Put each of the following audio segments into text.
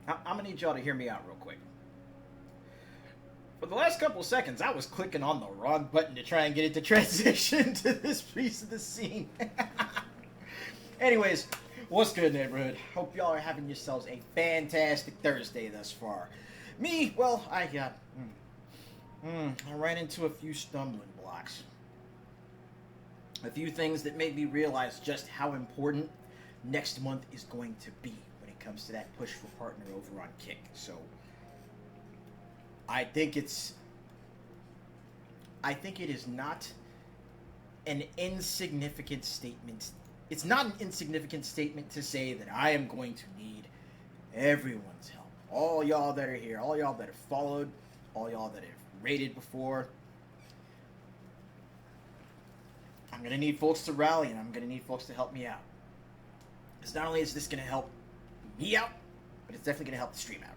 I'm gonna need y'all to hear me out real quick. For the last couple seconds, I was clicking on the wrong button to try and get it to transition to this piece of the scene. Anyways, what's good, neighborhood? Hope y'all are having yourselves a fantastic Thursday thus far. Me, well, I ran into a few stumbling blocks. A few things that made me realize just how important next month is going to be when it comes to that push for partner over on Kick. So, I think it is not an insignificant statement. It's not an insignificant statement to say that I am going to need everyone's help. All y'all that are here, all y'all that have followed, all y'all that have rated before. I'm going to need folks to rally, and I'm going to need folks to help me out. Because not only is this going to help me out, but it's definitely going to help the stream out.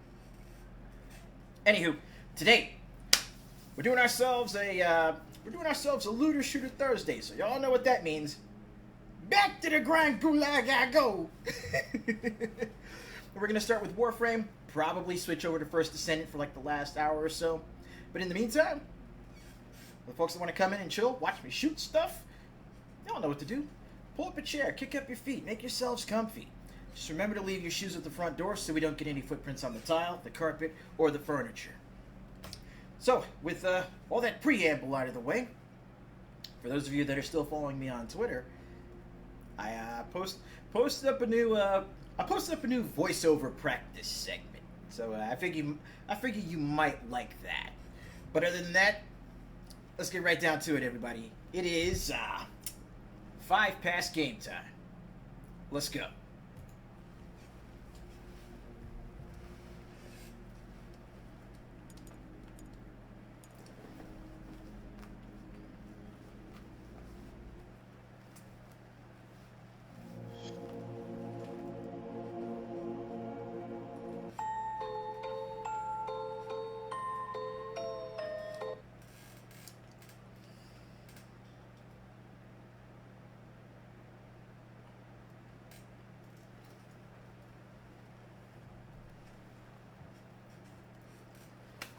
Anywho, today we're doing ourselves a looter shooter Thursday, so y'all know what that means. Back to the grind, gulag I go. We're gonna start with Warframe. Probably switch over to First Descendant for like the last hour or so. But in the meantime, the folks that want to come in and chill, watch me shoot stuff, y'all know what to do. Pull up a chair, kick up your feet, make yourselves comfy. Just remember to leave your shoes at the front door so we don't get any footprints on the tile, the carpet, or the furniture. So, with all that preamble out of the way, for those of you that are still following me on Twitter, I posted up a new voiceover practice segment. So I figure you might like that. But other than that, let's get right down to it, everybody. It is 5 past game time. Let's go.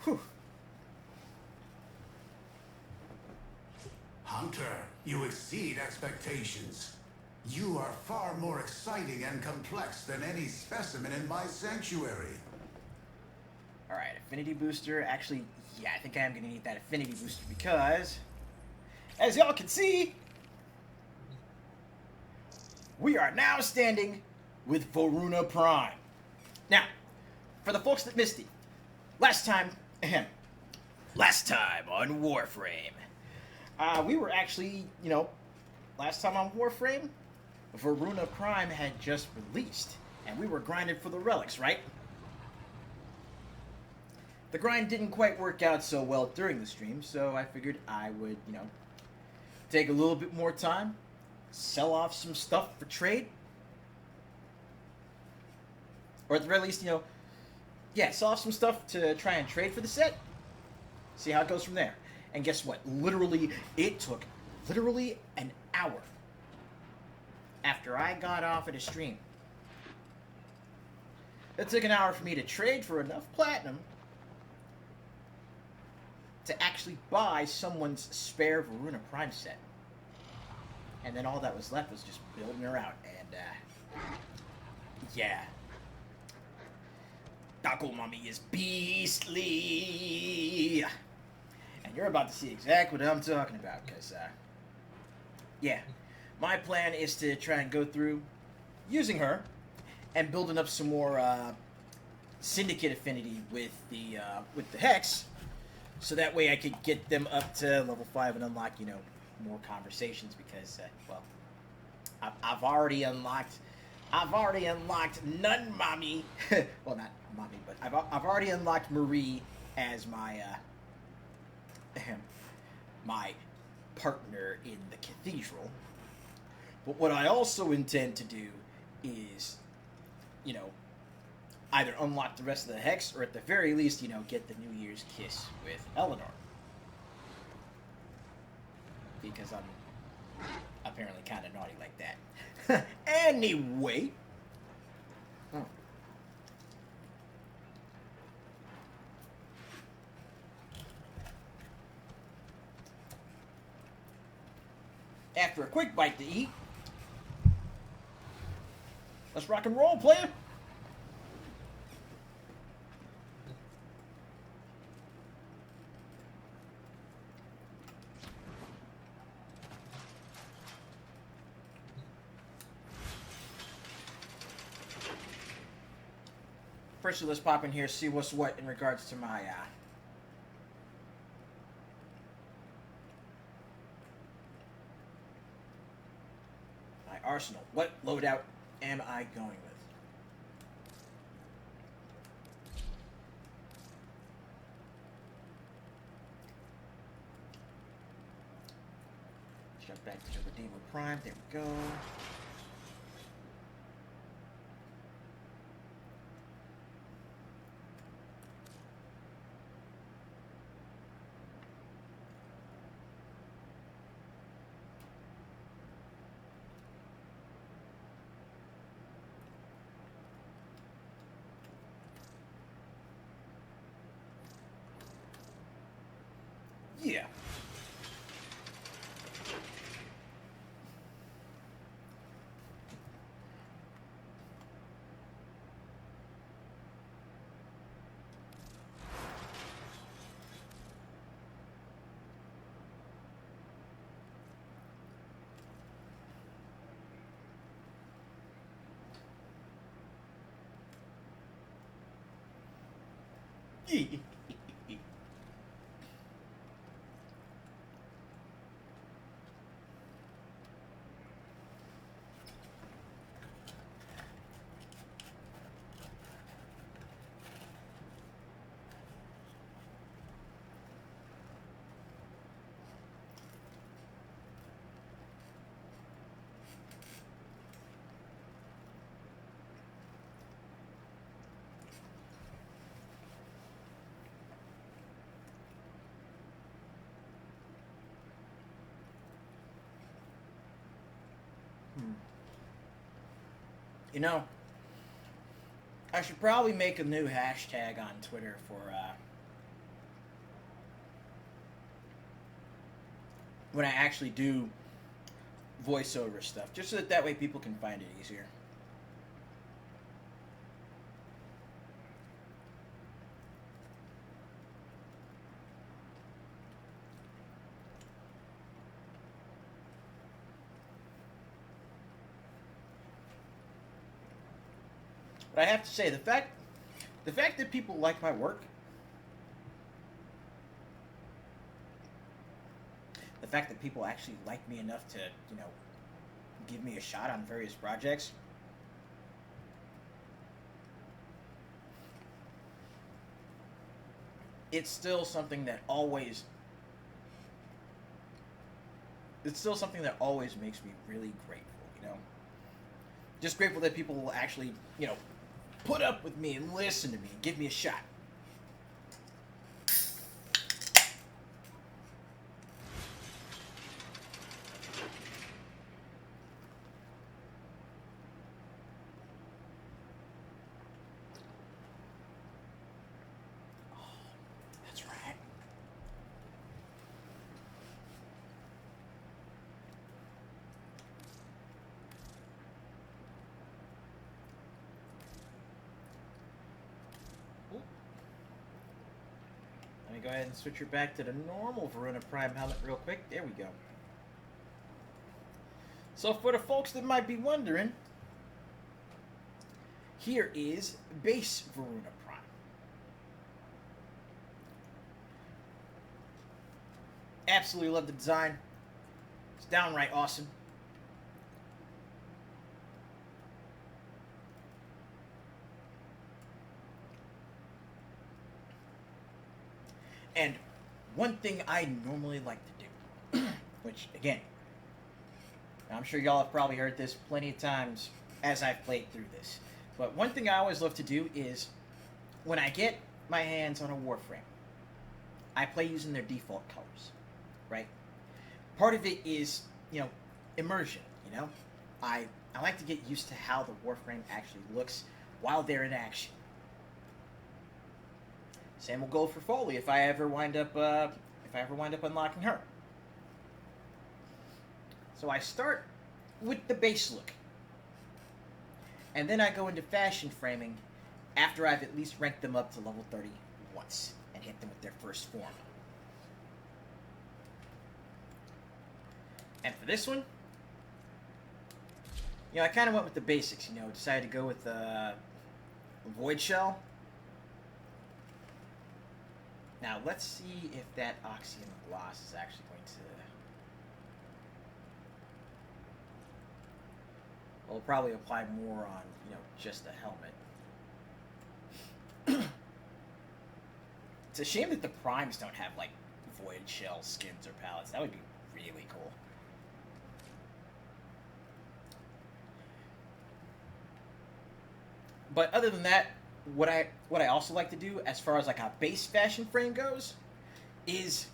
Whew. Hunter, you exceed expectations. You are far more exciting and complex than any specimen in my sanctuary. Alright, affinity booster. Actually, yeah, I think I am going to need that affinity booster because, as y'all can see, we are now standing with Varuna Prime. Now, for the folks that missed it, last time on Warframe, we were actually, last time on Warframe, Varuna Prime had just released, and we were grinding for the relics, right? The grind didn't quite work out so well during the stream, so I figured I would, take a little bit more time, sell off some stuff for trade, or at the very least, sell off some stuff to try and trade for the set. See how it goes from there. And guess what? It took an hour after I got off of the stream. It took an hour for me to trade for enough platinum to actually buy someone's spare Varuna Prime set. And then all that was left was just building her out. And, yeah. Taco Mommy is beastly. And you're about to see exactly what I'm talking about, because, my plan is to try and go through using her and building up some more syndicate affinity with the Hex, so that way I could get them up to level 5 and unlock, more conversations, because, I've already unlocked Nun Mommy. Well, not Mommy, but I've already unlocked Marie as my my partner in the cathedral. But what I also intend to do is, either unlock the rest of the Hex, or at the very least, get the New Year's kiss with Eleanor. Because I'm apparently kind of naughty like that. Anyway. After a quick bite to eat, let's rock and roll, player. Firstly, let's pop in here, see what's what in regards to my arsenal. What loadout am I going with? Jump back to the Redeemer Prime. There we go. Yeah. You know, I should probably make a new hashtag on Twitter for when I actually do voiceover stuff, just so that way people can find it easier. But I have to say, the fact that people like my work, the fact that people actually like me enough to, give me a shot on various projects, it's still something that always makes me really grateful, Just grateful that people will actually, put up with me and listen to me and give me a shot. Oh, that's right. Let me go ahead and switch her back to the normal Verona Prime helmet real quick. There we go. So for the folks that might be wondering, here is base Verona Prime. Absolutely love the design. It's downright awesome. And one thing I normally like to do, which again, I'm sure y'all have probably heard this plenty of times as I've played through this, but one thing I always love to do is when I get my hands on a Warframe, I play using their default colors, right? Part of it is, immersion, I like to get used to how the Warframe actually looks while they're in action. Same will go for Foley if I ever wind up unlocking her. So I start with the base look. And then I go into fashion framing after I've at least ranked them up to level 30 once and hit them with their first form. And for this one, you know, I kind of went with the basics, you know, decided to go with Void Shell. Now, let's see if that Oxygen Gloss is actually going to... Well, it'll probably apply more on, you know, just the helmet. It's a shame that the Primes don't have, like, Void Shell skins or palettes. That would be really cool. But other than that, what I also like to do, as far as like a base fashion frame goes, is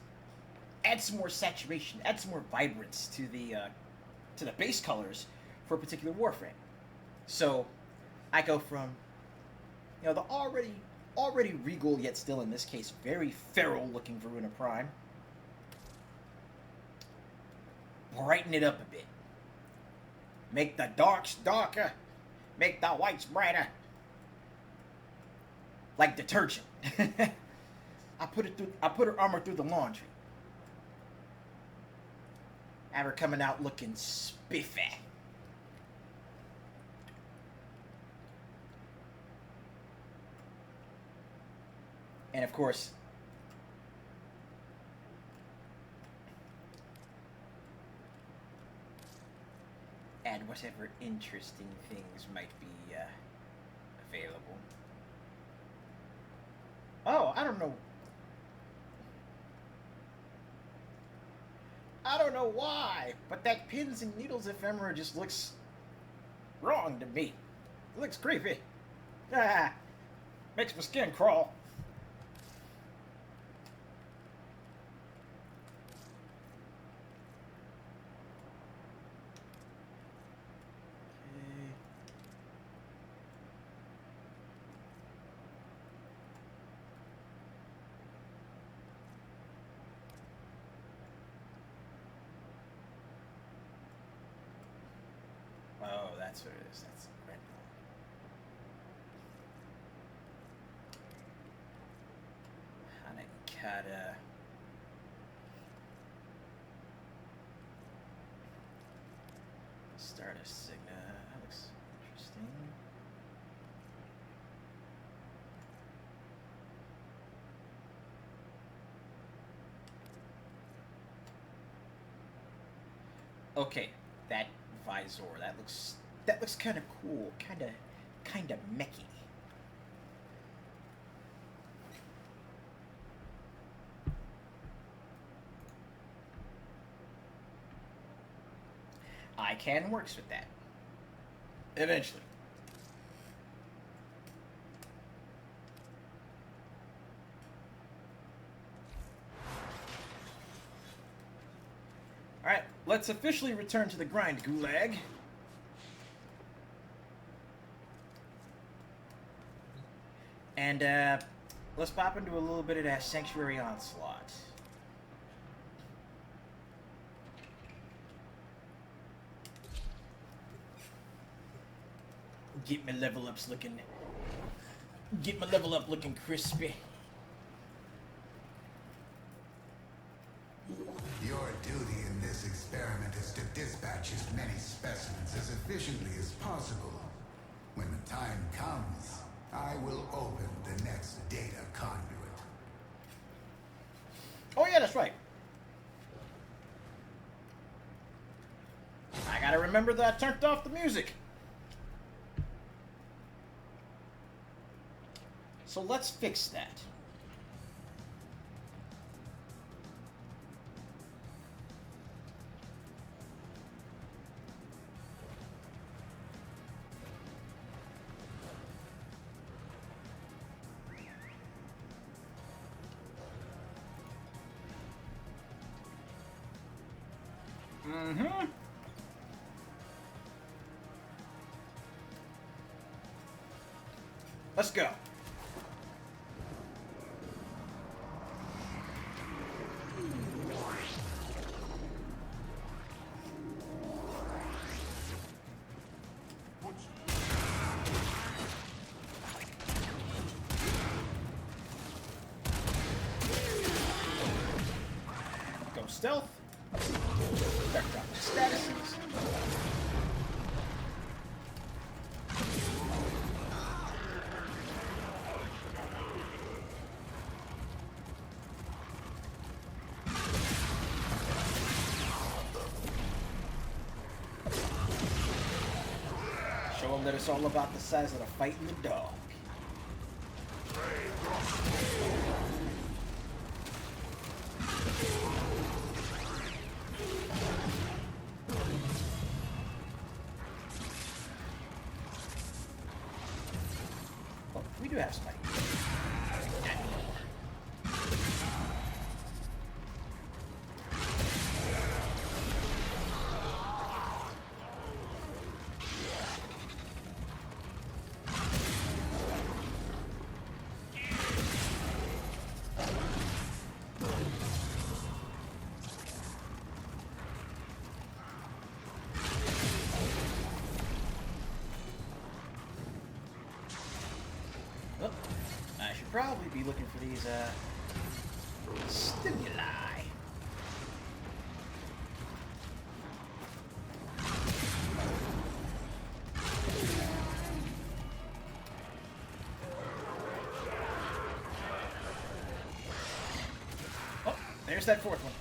add some more saturation, add some more vibrance to the base colors for a particular Warframe. So I go from, you know, the already regal yet still in this case very feral looking Varuna Prime, brighten it up a bit, make the darks darker, make the whites brighter. Like detergent. I put her armor through the laundry. Have her coming out looking spiffy. And of course, add whatever interesting things might be available. Oh, I don't know. I don't know why, but that pins and needles ephemera just looks wrong to me. It looks creepy. Ah, makes my skin crawl. Oh, that's what it is. That's great. Hanakata. Start a Signa. That looks interesting. Okay, that visor. That looks kind of cool, kind of mechy. ICANN works with that. Eventually. Alright, let's officially return to the grind gulag. And let's pop into a little bit of that Sanctuary Onslaught. Get my level up looking crispy. Your duty in this experiment is to dispatch as many specimens as efficiently as possible. When the time comes, I will open the next data conduit. Oh yeah, that's right. I gotta remember that I turned off the music. So let's fix that. Mm-hmm. Let's go. stealth. Better drop my statuses. Show them that it's all about the size of the fight and the dog. Oh, we do have somebody. Oh, I should probably be looking for these stimuli. Oh, there's that fourth one.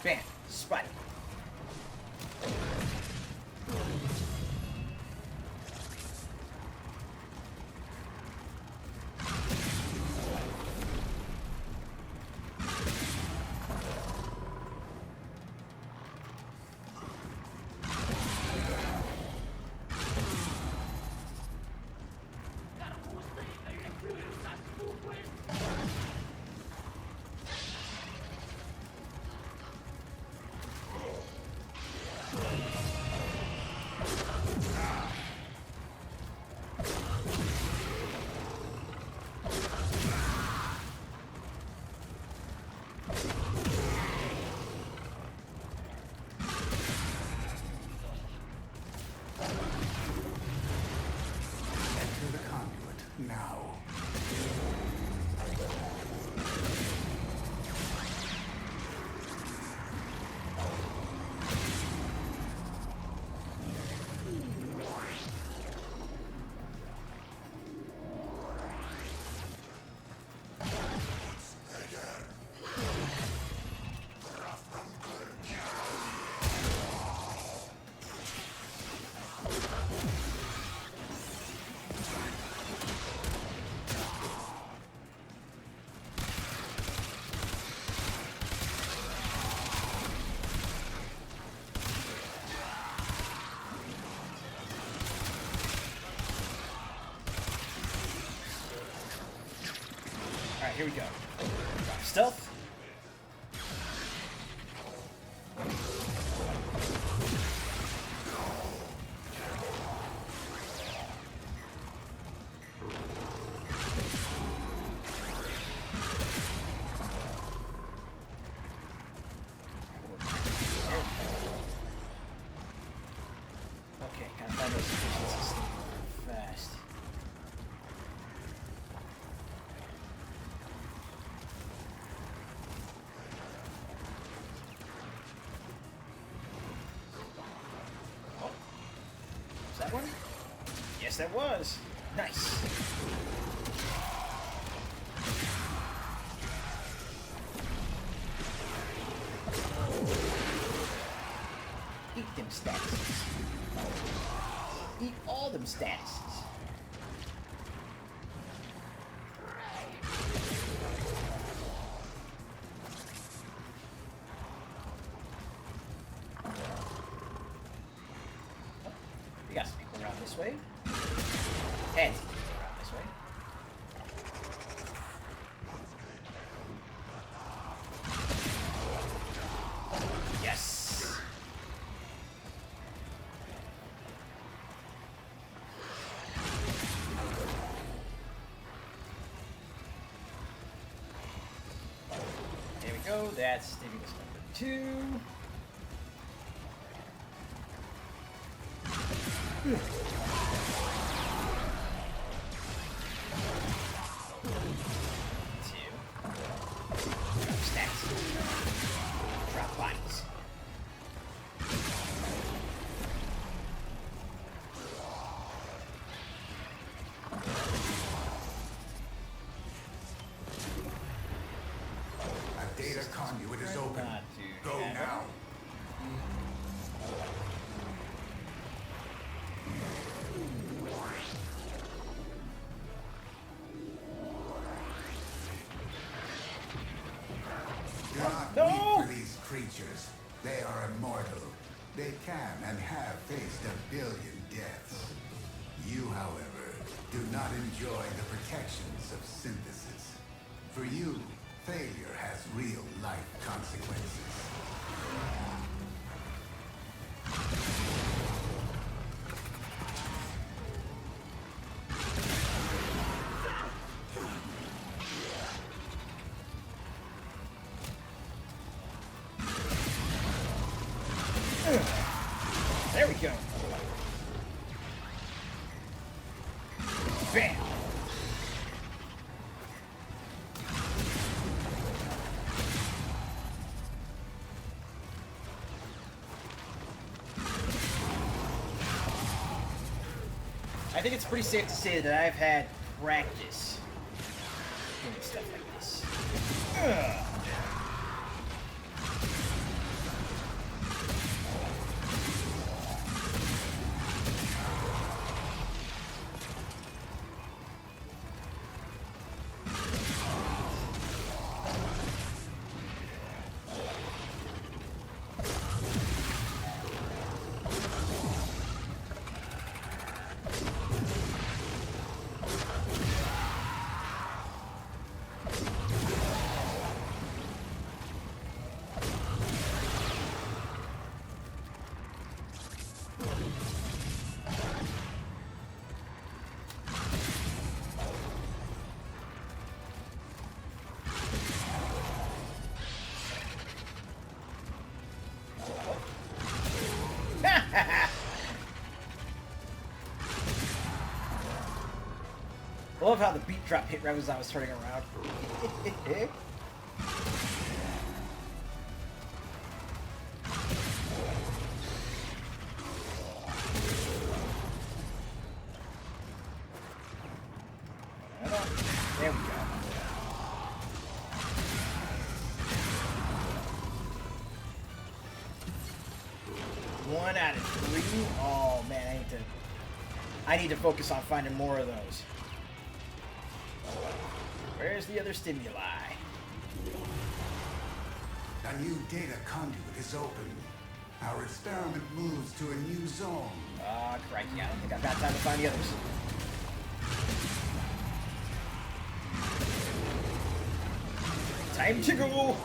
Bam, spotted. Enter the conduit now. Alright, here we go. Stealth. Okay, gotta find those efficiencies fast. Oh, was that one? Yes, that was. Nice. Eat them statuses. Eat all them statuses. We got some people around this way. And some people around this way. Yes. There we go. That's stimulus number 2. Stats. conduit is open. Not to Go now. Do not No! weep for these creatures. They are immortal. They can and have faced 1 billion deaths. You, however, do not enjoy the protections of synthesis. For you, failure has real-life consequences. There we go. Bam. I think it's pretty safe to say that I've had practice doing stuff like this. Ugh. I love how the beat drop hit right as I was turning around. There we go. One out of 3. Oh man, I need to focus on finding more of those. Where's the other stimuli? A new data conduit is open. Our experiment moves to a new zone. Ah, crikey, I don't think I've got time to find the others. Time to go!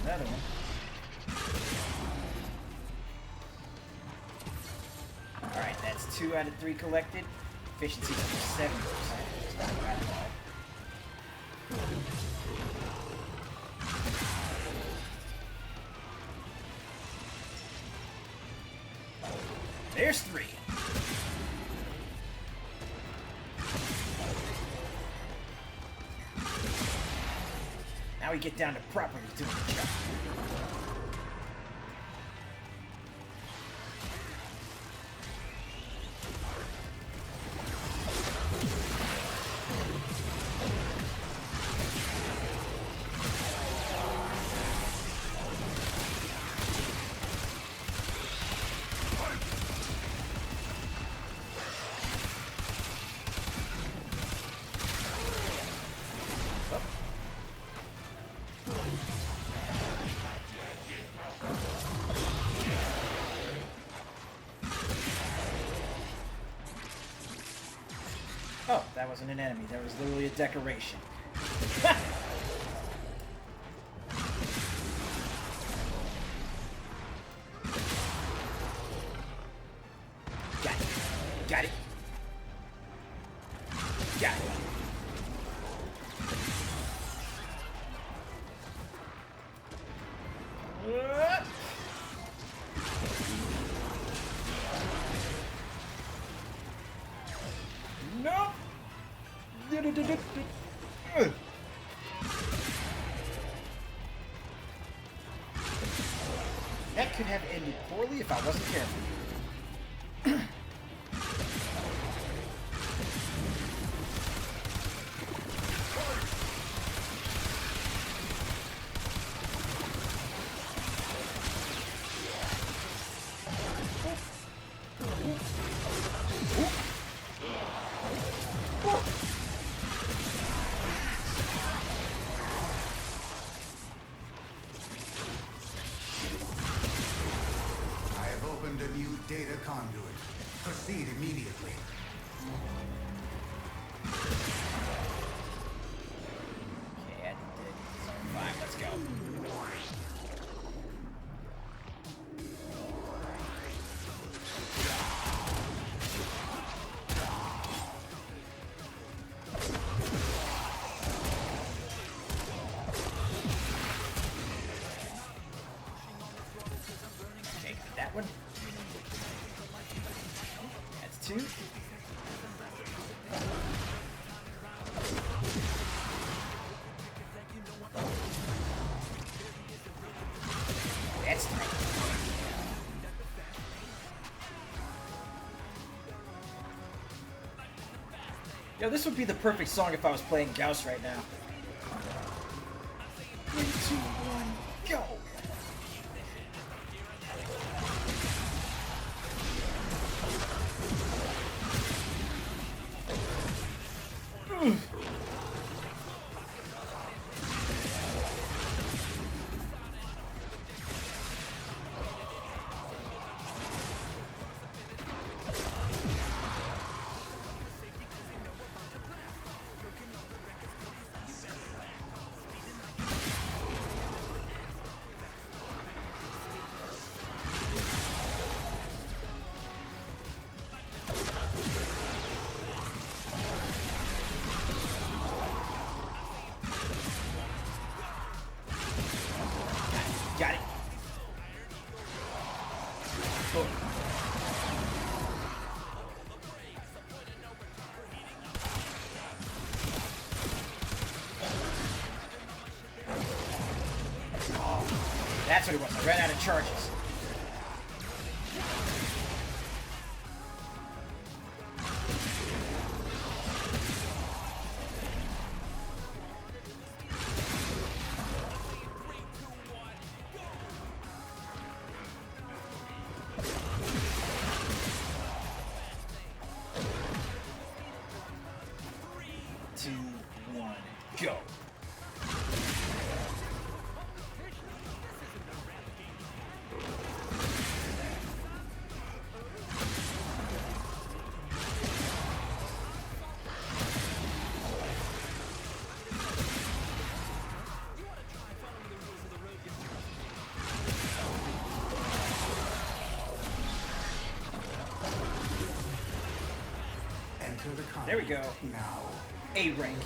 Another one. Alright, that's 2 out of 3 collected. Efficiency is 7%. It's not bad at all. There's 3. Now we get down to properly doing the job. Oh, that wasn't an enemy. That was literally a decoration. Got it. Got it. Got it. Nope. could have ended poorly if I wasn't careful. Data conduit. Proceed immediately. Okay, I did zone 5. Let's go. Okay, got that one. That's 2. That's 3. Yo, this would be the perfect song if I was playing Gauss right now. 3, 2, 1, go! Got it. Cool. Oh, that's what it was. I ran out of charges. Go. Enter the There we go. now. A rank.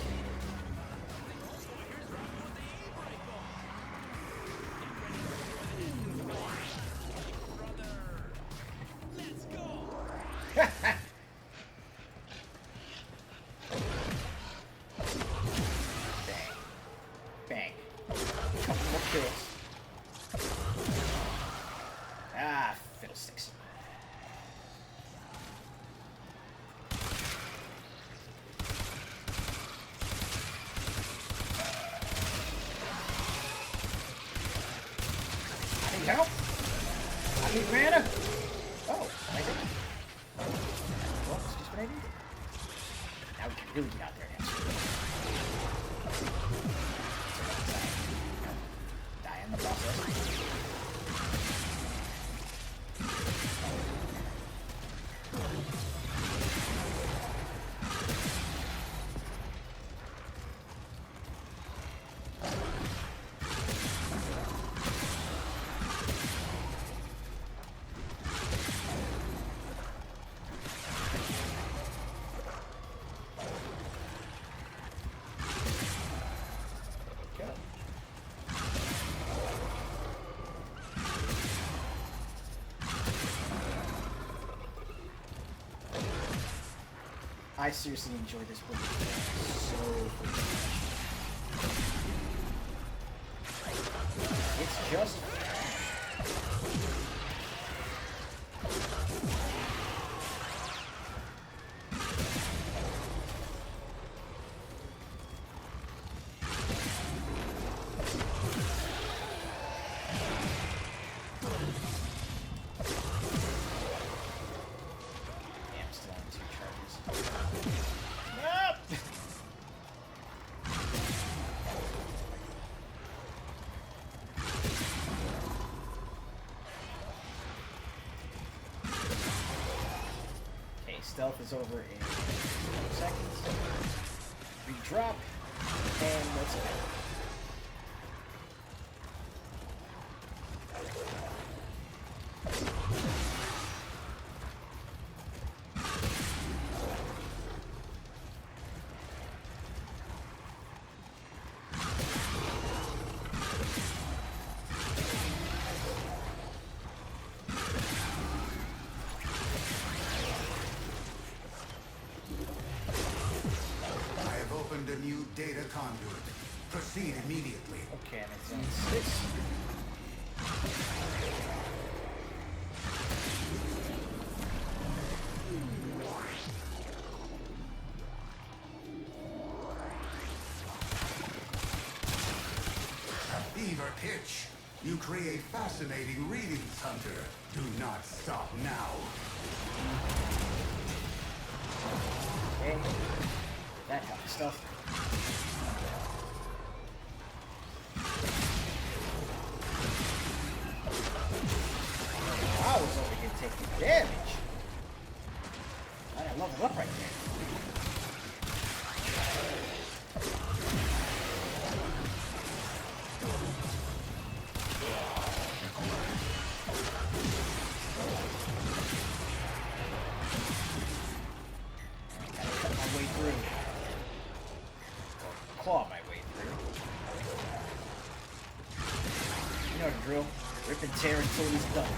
Bang. Couple more kills. Ah, fiddlesticks. I need help. I need mana. Oh, I did. Well, that's just what I needed. Now we can really get out there and answer. Die in the process. I seriously enjoy this book so much. It's just Stealth is over in 2 seconds. Redrop. And let's go. A new data conduit. Proceed immediately. Okay, I'm in zone 6. A fever pitch. You create fascinating readings, Hunter. Do not stop now. Okay. That kind of stuff. I was over here taking damage. I gotta level up right there. Gotta cut my way through. Claw my way through. You know the drill. Rip and tear until he's done.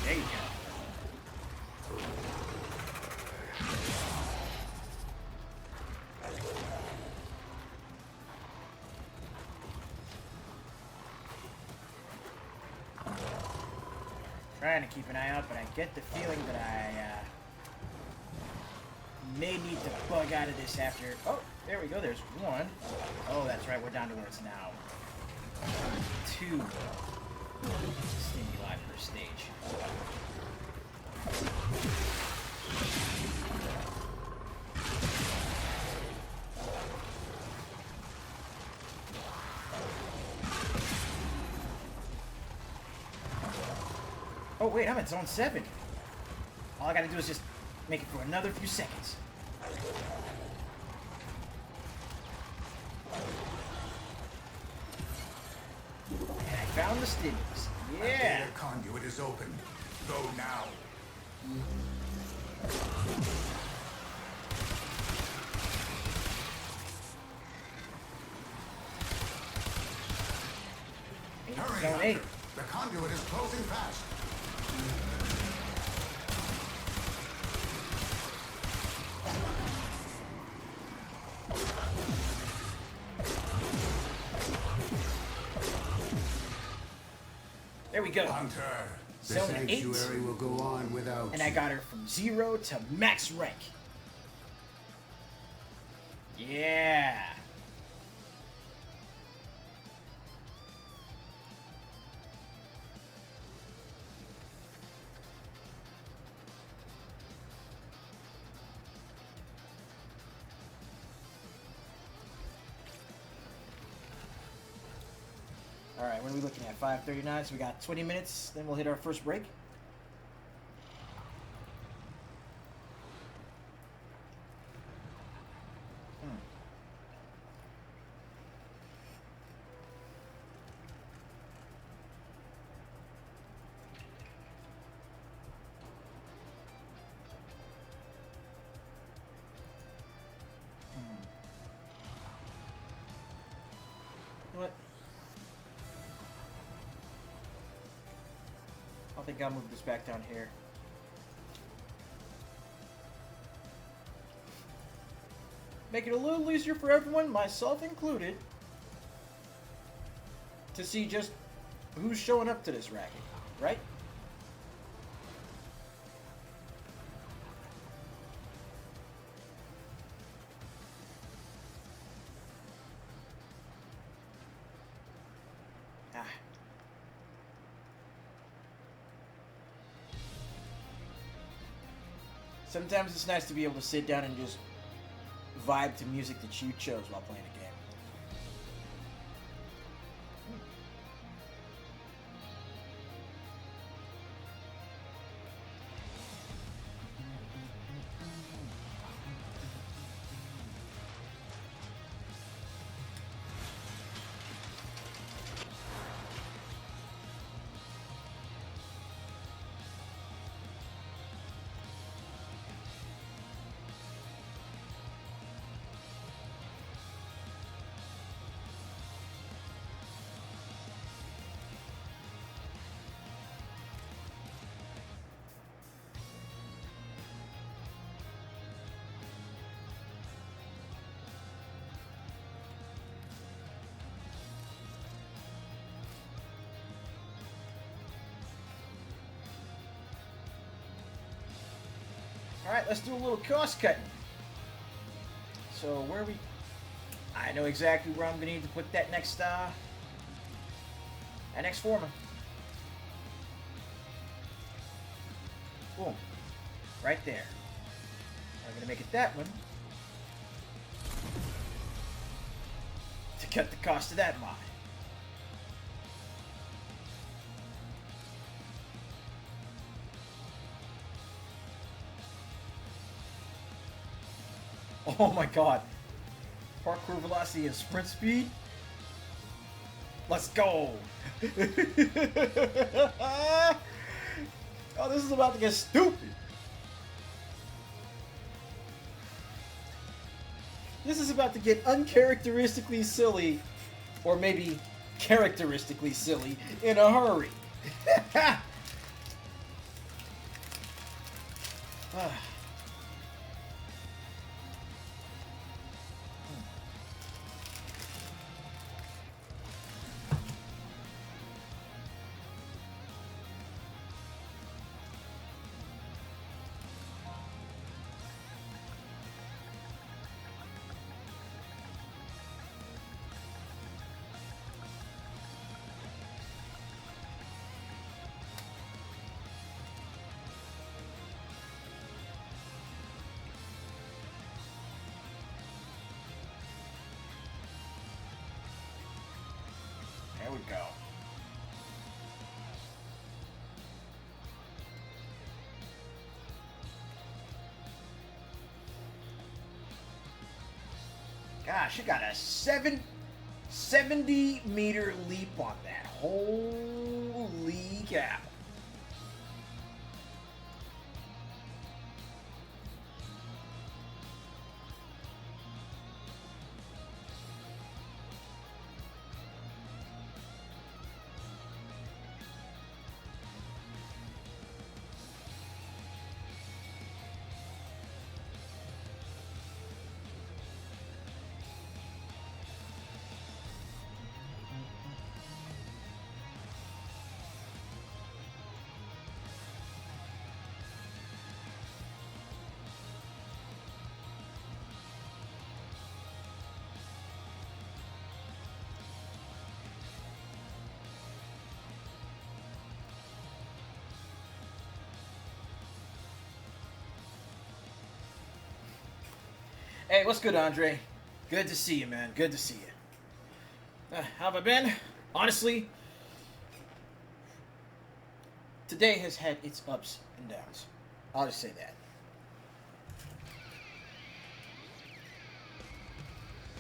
There you go. Trying to keep an eye out, but I get the feeling that I may need to bug out of this after. Oh, there we go. There's one. Oh, that's right. We're down to where it's now 2 stimuli per stage. Oh wait, I'm at zone 7. All I gotta do is just make it for another few seconds. And I found the stimulus. Yeah! The conduit is open. Go now. Hurry, Zone 8. Hunter. The conduit is closing fast. There we go. Hunter, the Zone 8. sanctuary will go on without And I got her from 0 to max rank. Yeah. Alright, what are we looking at? 5:39, so we got 20 minutes, then we'll hit our first break. You know what? I think I'll move this back down here. Make it a little easier for everyone, myself included, to see just who's showing up to this racket, right? Ah. Sometimes it's nice to be able to sit down and just vibe to music that you chose while playing a game. Alright, let's do a little cost cutting. So where we... I know exactly where I'm going to need to put that next foreman. Boom. Right there. I'm going to make it that one. To cut the cost of that mod. Oh my god. Parkour velocity and sprint speed? Let's go! Oh, this is about to get stupid. This is about to get uncharacteristically silly, or maybe characteristically silly, in a hurry. There we go. Gosh, you got a 70-meter leap on that. Holy cow. Hey, what's good, Andre? Good to see you, man. Good to see you. How have I been? Honestly, today has had its ups and downs. I'll just say that.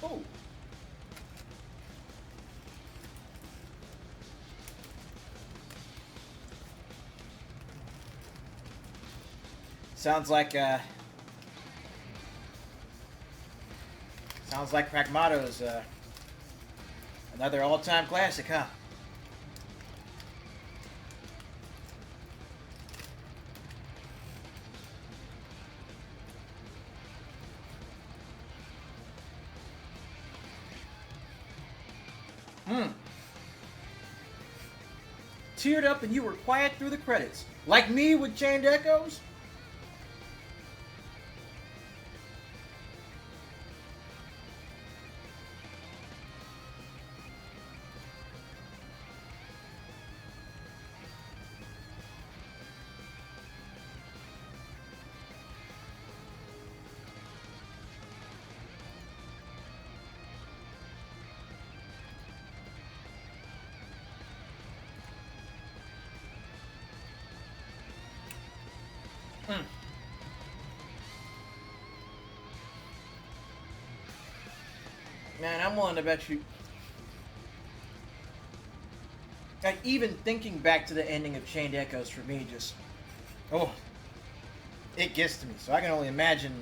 Oh. Sounds like Pragmato's another all-time classic, huh? teared up and you were quiet through the credits. Like me with Chained Echoes? Man, I'm willing to bet you... Like, even thinking back to the ending of Chained Echoes for me just... Oh. It gets to me. So I can only imagine...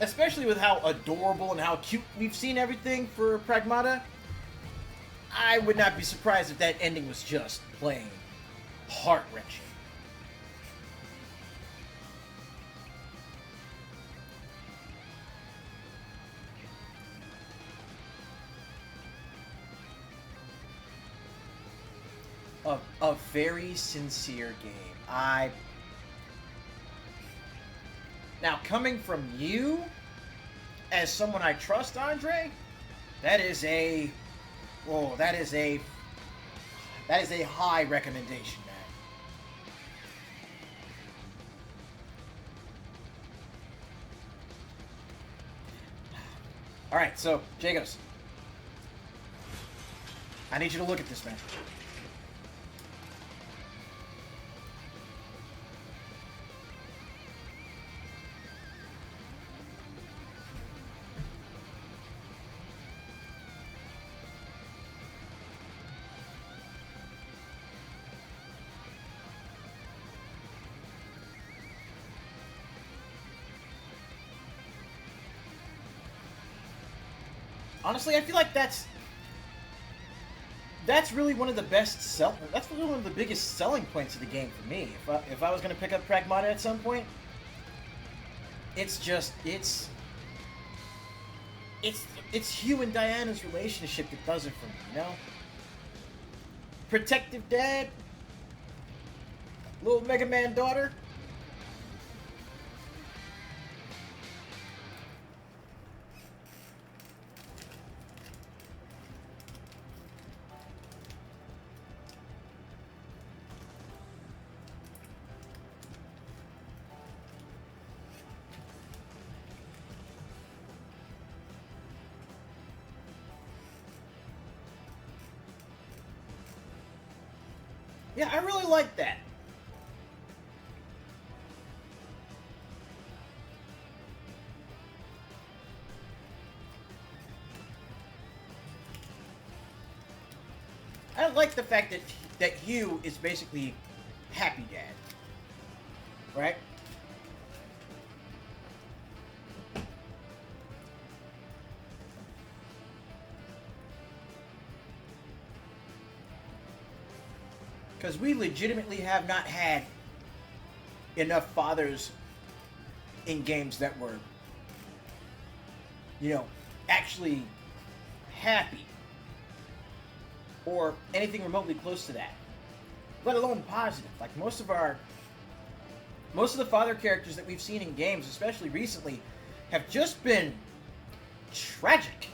Especially with how adorable and how cute we've seen everything for Pragmata. I would not be surprised if that ending was just plain heart-wrenching. A very sincere game. Now, coming from you, as someone I trust, Andre, that is a high recommendation, man. All right, so Jagos, I need you to look at this, man. Honestly, I feel like that's really one of the best that's really one of the biggest selling points of the game for me. If I was going to pick up Pragmata at some point, it's Hugh and Diana's relationship that does it for me, you know? Protective dad, little Mega Man daughter. Yeah, I really like that. I like the fact that Hugh is basically Happy Dad, right? Because we legitimately have not had enough fathers in games that were, you know, actually happy. Or anything remotely close to that. Let alone positive. Like most of the father characters that we've seen in games, especially recently, have just been tragic.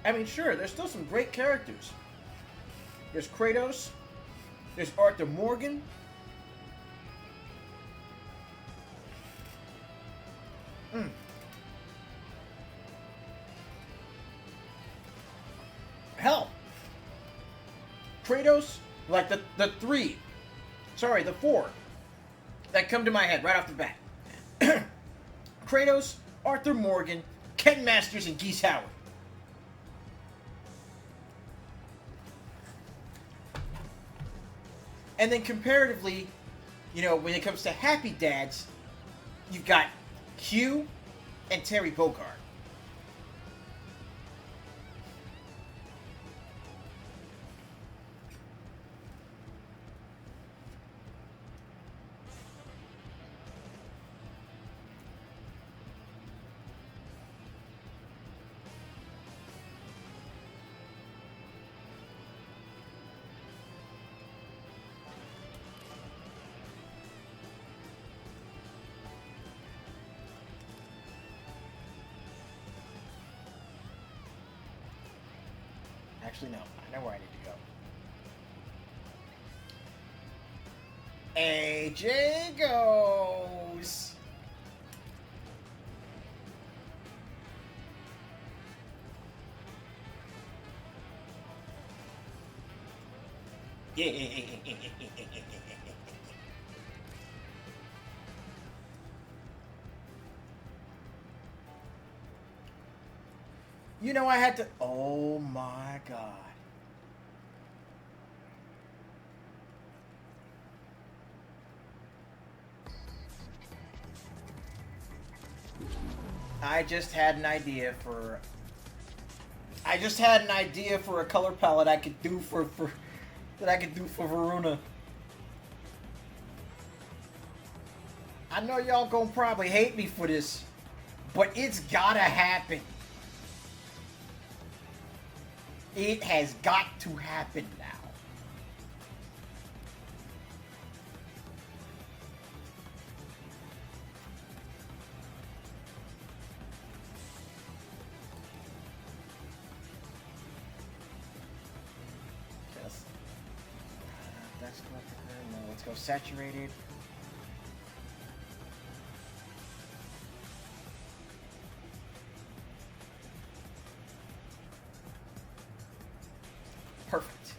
I mean, sure, there's still some great characters. There's Kratos. There's Arthur Morgan. Hell. Kratos, like the four that come to my head right off the bat. Kratos, Arthur Morgan, Ken Masters, and Geese Howard. And then comparatively, you know, when it comes to happy dads, you've got Hugh and Terry Bogard. Actually, no. I know where I need to go. AJ goes. You know, I had to. Oh my god. I just had an idea for. I just had an idea for a color palette I could do for that I could do for Varuna. I know y'all gonna probably hate me for this, but it's gotta happen. It has got to happen now. Yes. That's collected. No, let's go saturated. Perfect.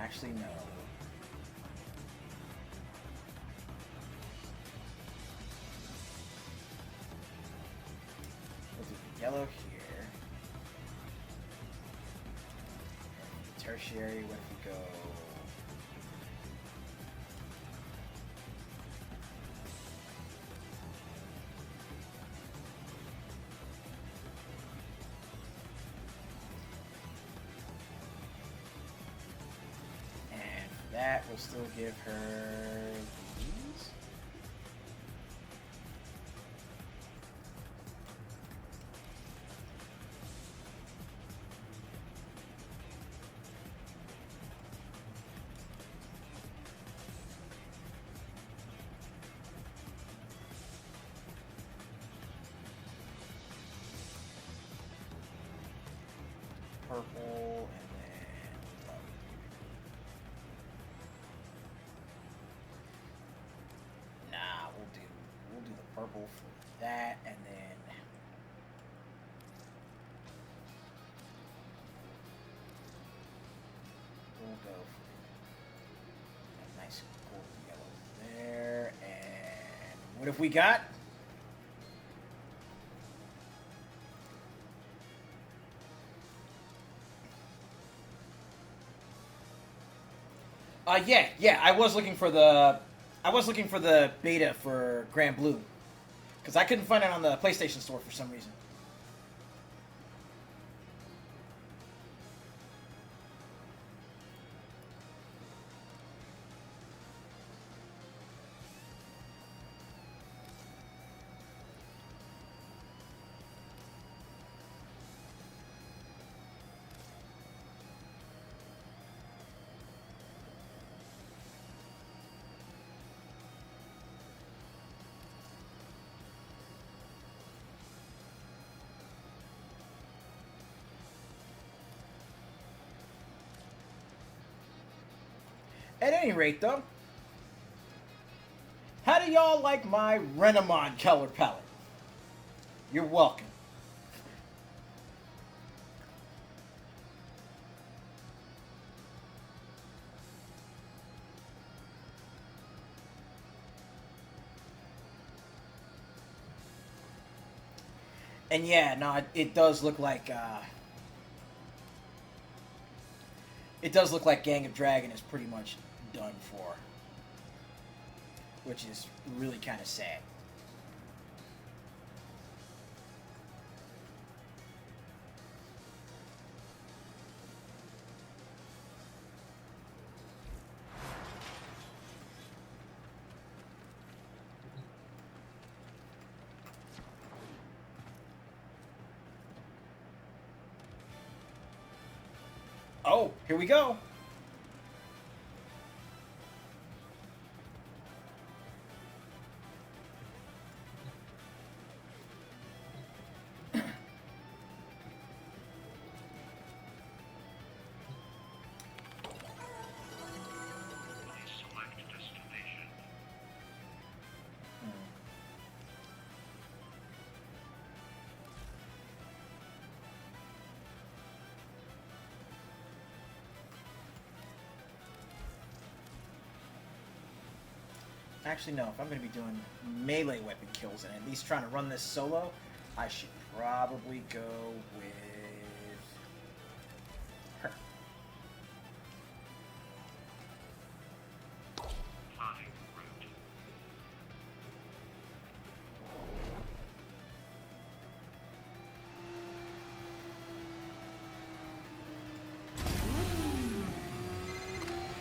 Actually, no. We'll do the yellow here. Tertiary, what if we go? And for that, we'll still give her these. Purple, and then nah, we'll do the purple for that, and then we'll go for a nice golden yellow there. And what have we got? Yeah. I was looking for the beta for Grand Blue, because I couldn't find it on the PlayStation Store for some reason. At any rate, though, how do y'all like my Renamon color palette? You're welcome. And yeah, no, it does look like Gang of Dragon is pretty much done for, which is really kind of sad. Oh, here we go. Actually, no. If I'm going to be doing melee weapon kills and at least trying to run this solo, I should probably go with her.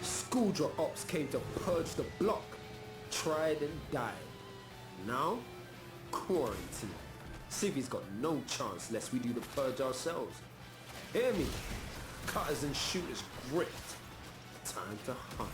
Schooldrop ops came to purge the block. Tried and died. Now, quarantine. Civi's got no chance lest we do the purge ourselves. Hear me? Cutters and shooters gripped. Time to hunt.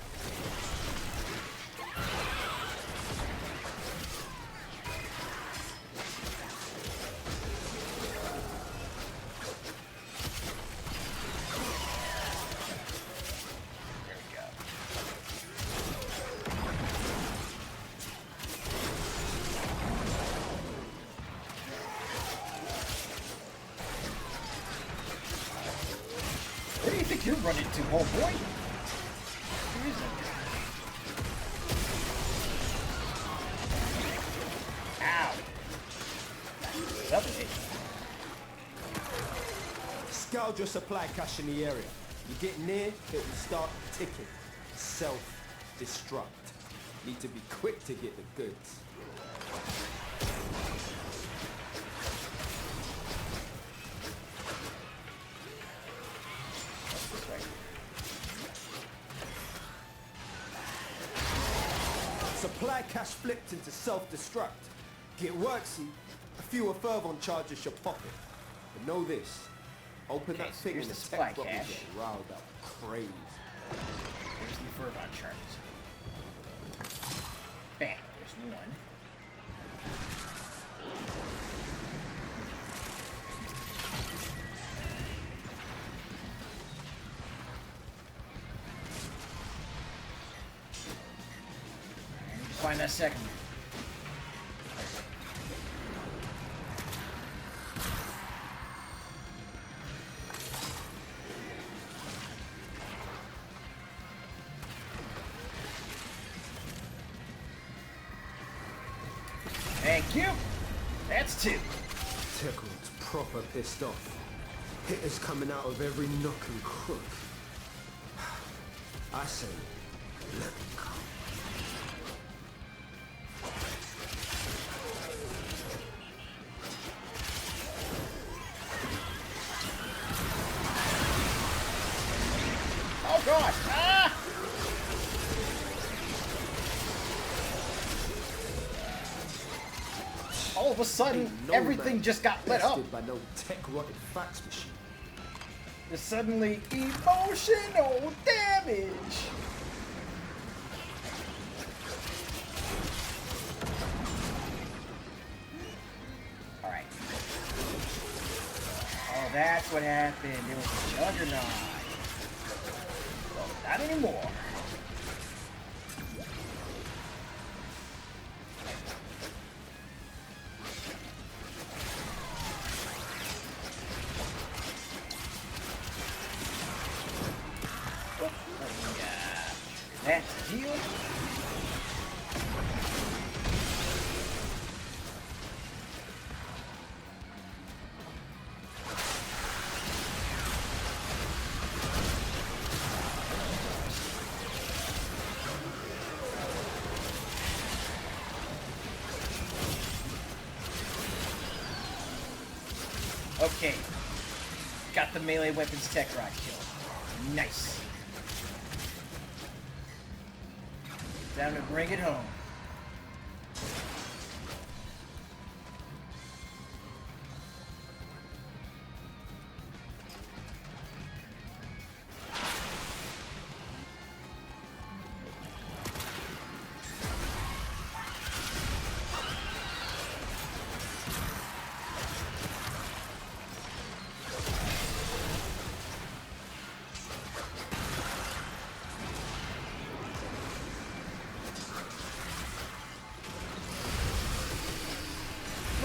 Where do you think you're running to, old boy? Ow. Suffocate. Scourge your supply cache in the area. You get near, it will start ticking. Self-destruct. Need to be quick to get the goods. Supply cache flipped into self-destruct. Get worksy, a few further on charges your pocket. But know this, open Okay, that so thing here's and the the supply tech bot will cache. get riled up crazy. There's the Furgon charges. Bam, there's one. Find that second one. Thank you. That's two. Tickle's proper pissed off. Hitters coming out of every nook and crook. I say, let them come. Oh god! Ah! All of a sudden, Ain't no everything man just got lit up. bested by no tech-rotted fax machine. There's suddenly emotional damage. Alright. Oh, that's what happened. It was a juggernaut. Well, not anymore. That's heal. Okay. Got the melee weapons tech rock kill. Nice. Time to bring it home.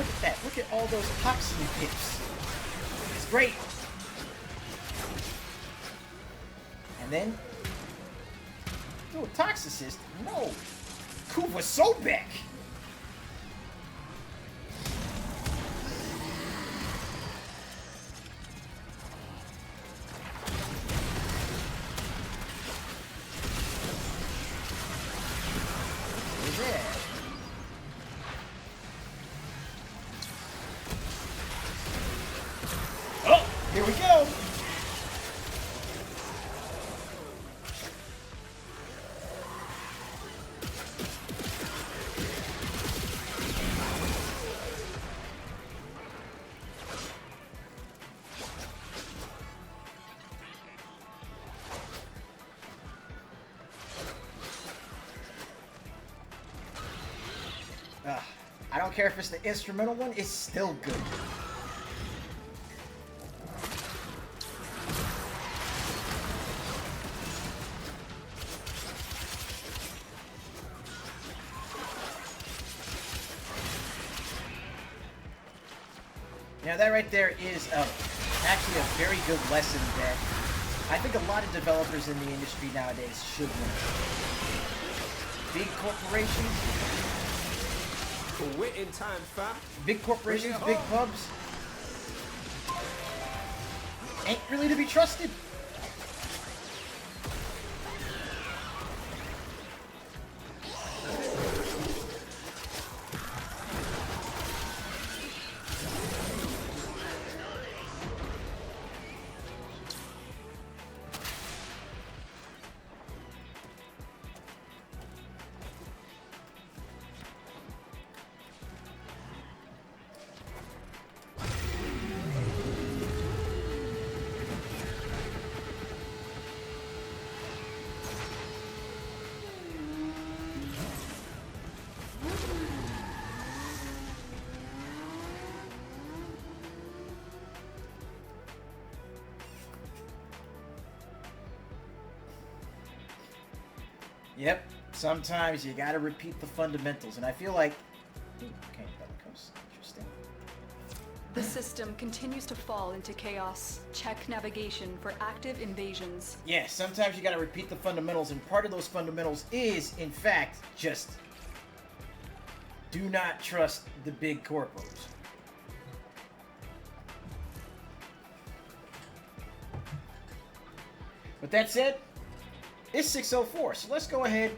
look at that. Look at all those toxin pips. It's great. And then... Oh, Toxicist? No! Kuva Sobek! Oh, here we go. I don't care if it's the instrumental one, it's still good. Now that right there is actually a very good lesson that I think a lot of developers in the industry nowadays should learn. Big corporations, We're in time, fam. big corporations, big pubs, ain't really to be trusted. Yep, sometimes you gotta repeat the fundamentals, and I feel like... Ooh, okay, that goes interesting. The system continues to fall into chaos. Check navigation for active invasions. Yeah, sometimes you gotta repeat the fundamentals, and part of those fundamentals is, in fact, just... do not trust the big corpos. With that said, it's 6:04, so let's go ahead,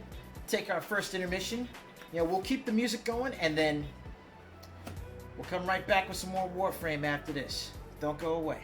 take our first intermission. You know, we'll keep the music going, and then we'll come right back with some more Warframe after this. Don't go away.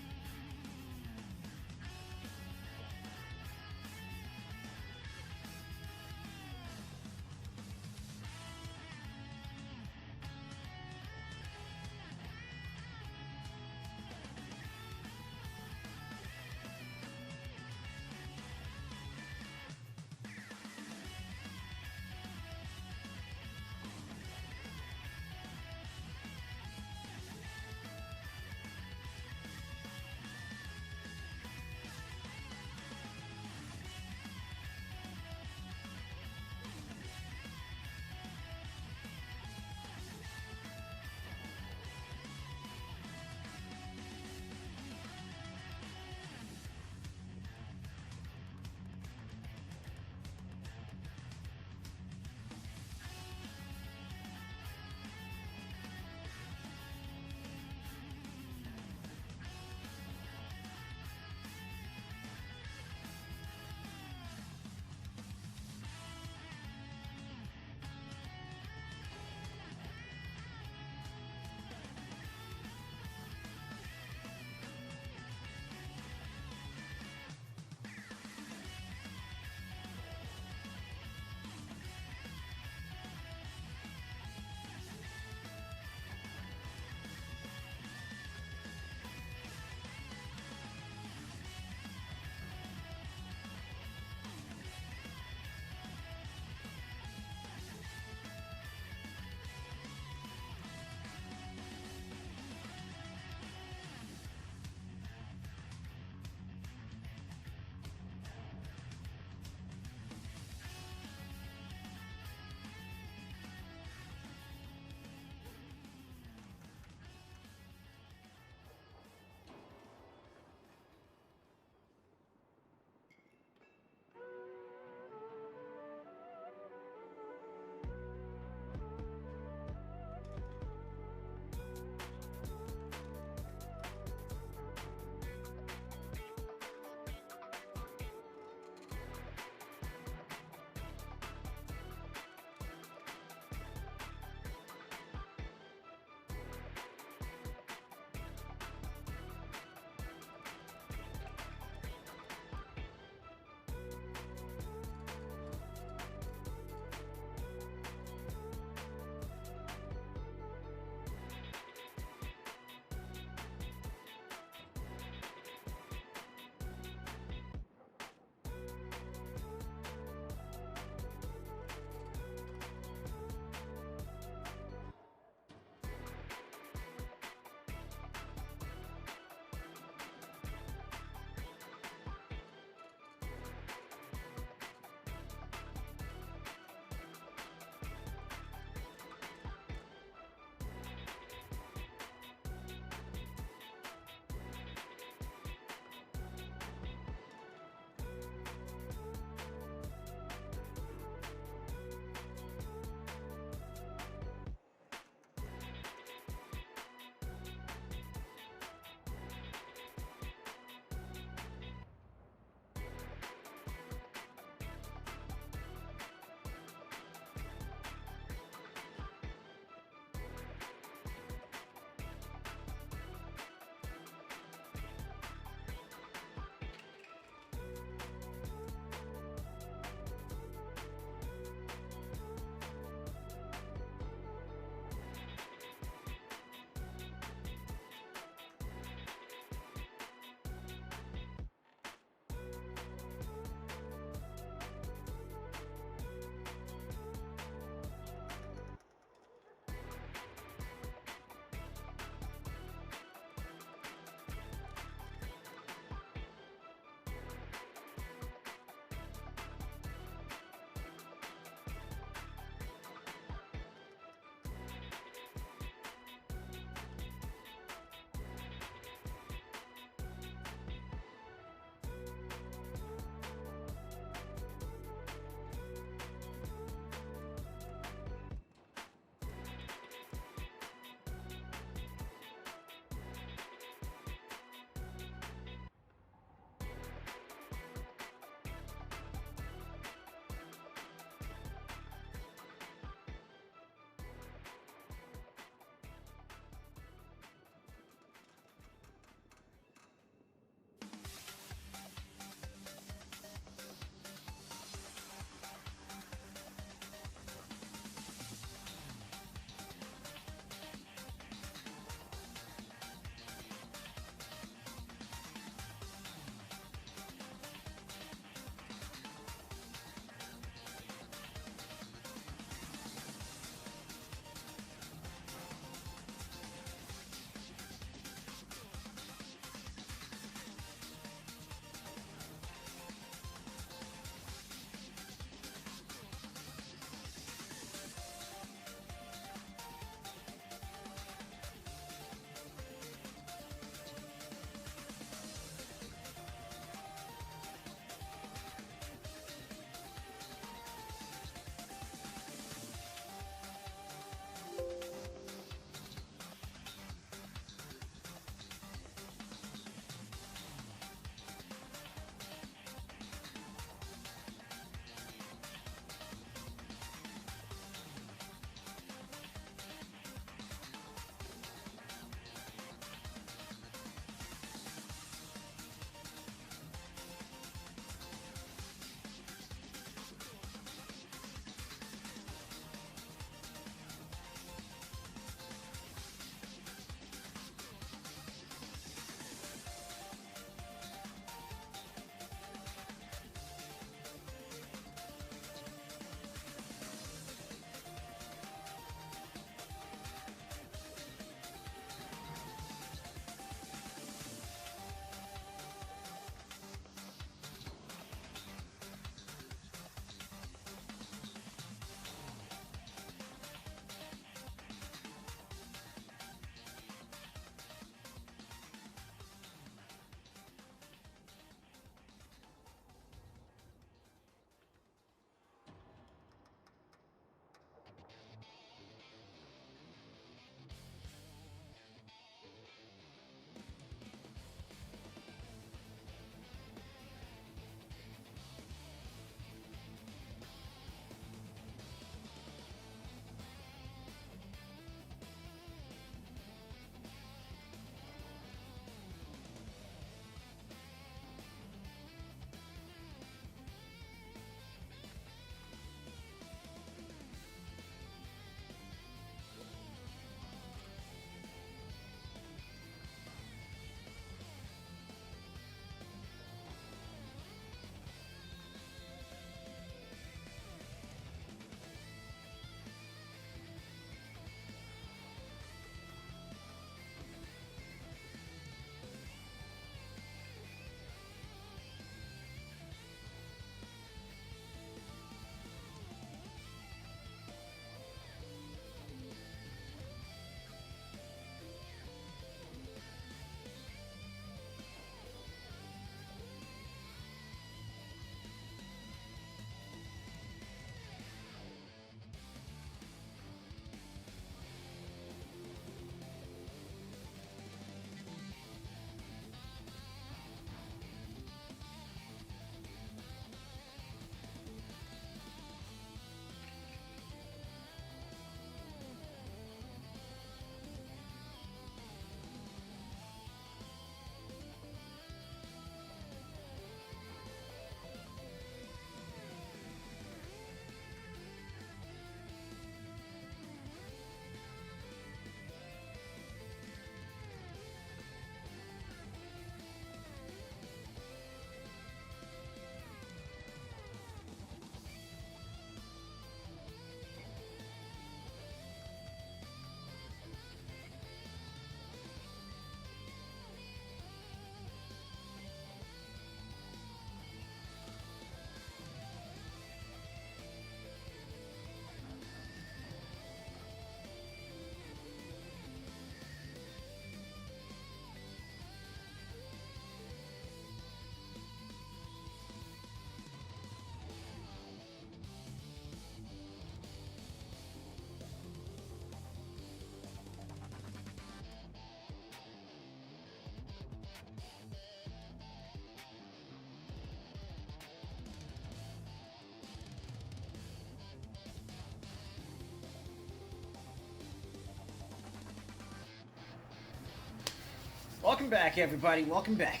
Welcome back, everybody. Welcome back.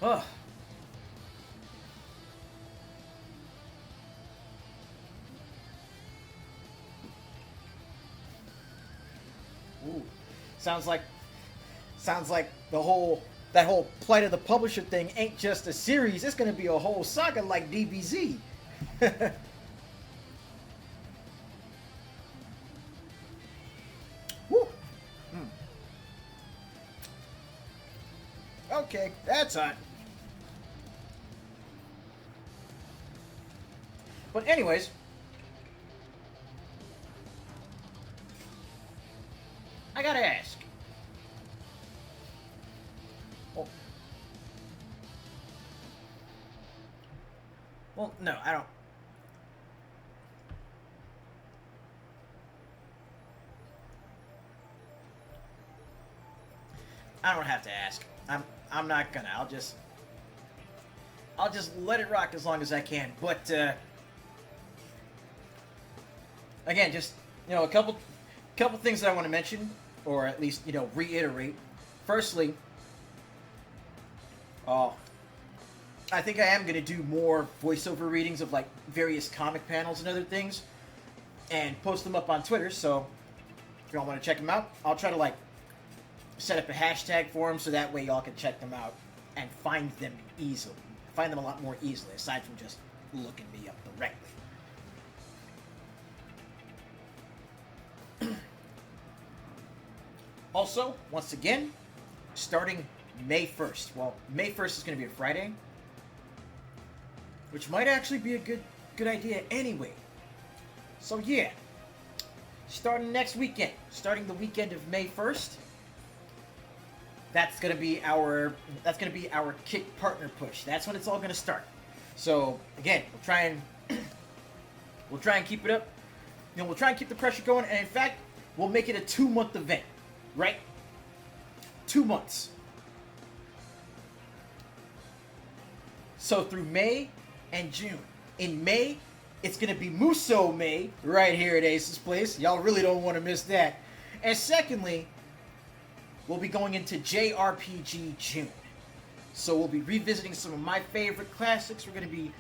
Oh. Ooh. Sounds like that whole plight of the publisher thing ain't just a series. It's gonna be a whole saga like DBZ. Woo. Okay, that's hot. But anyways, I gotta ask. Oh. Well, no, I don't. I don't have to ask. I'm not gonna. I'll just let it rock as long as I can. But again, just a couple things that I want to mention, or at least reiterate. Firstly, I think I am going to do more voiceover readings of like various comic panels and other things, and post them up on Twitter. So if y'all want to check them out, I'll try to like set up a hashtag for them so that way y'all can check them out and find them easily. Find them a lot more easily, aside from just looking me up directly. Also, once again, starting May 1st. Well, May 1st is going to be a Friday, which might actually be a good idea anyway. So yeah, starting next weekend, starting the weekend of May 1st, that's gonna be our kick partner push. That's when it's all gonna start. So again, we'll try and keep it up. We'll try and keep the pressure going, and in fact, we'll make it a 2-month event, right? 2 months. So through May and June. In May, it's gonna be Muso May right here at Ace's Place. Y'all really don't want to miss that. And secondly, we'll be going into JRPG June. So we'll be revisiting some of my favorite classics. We're going to be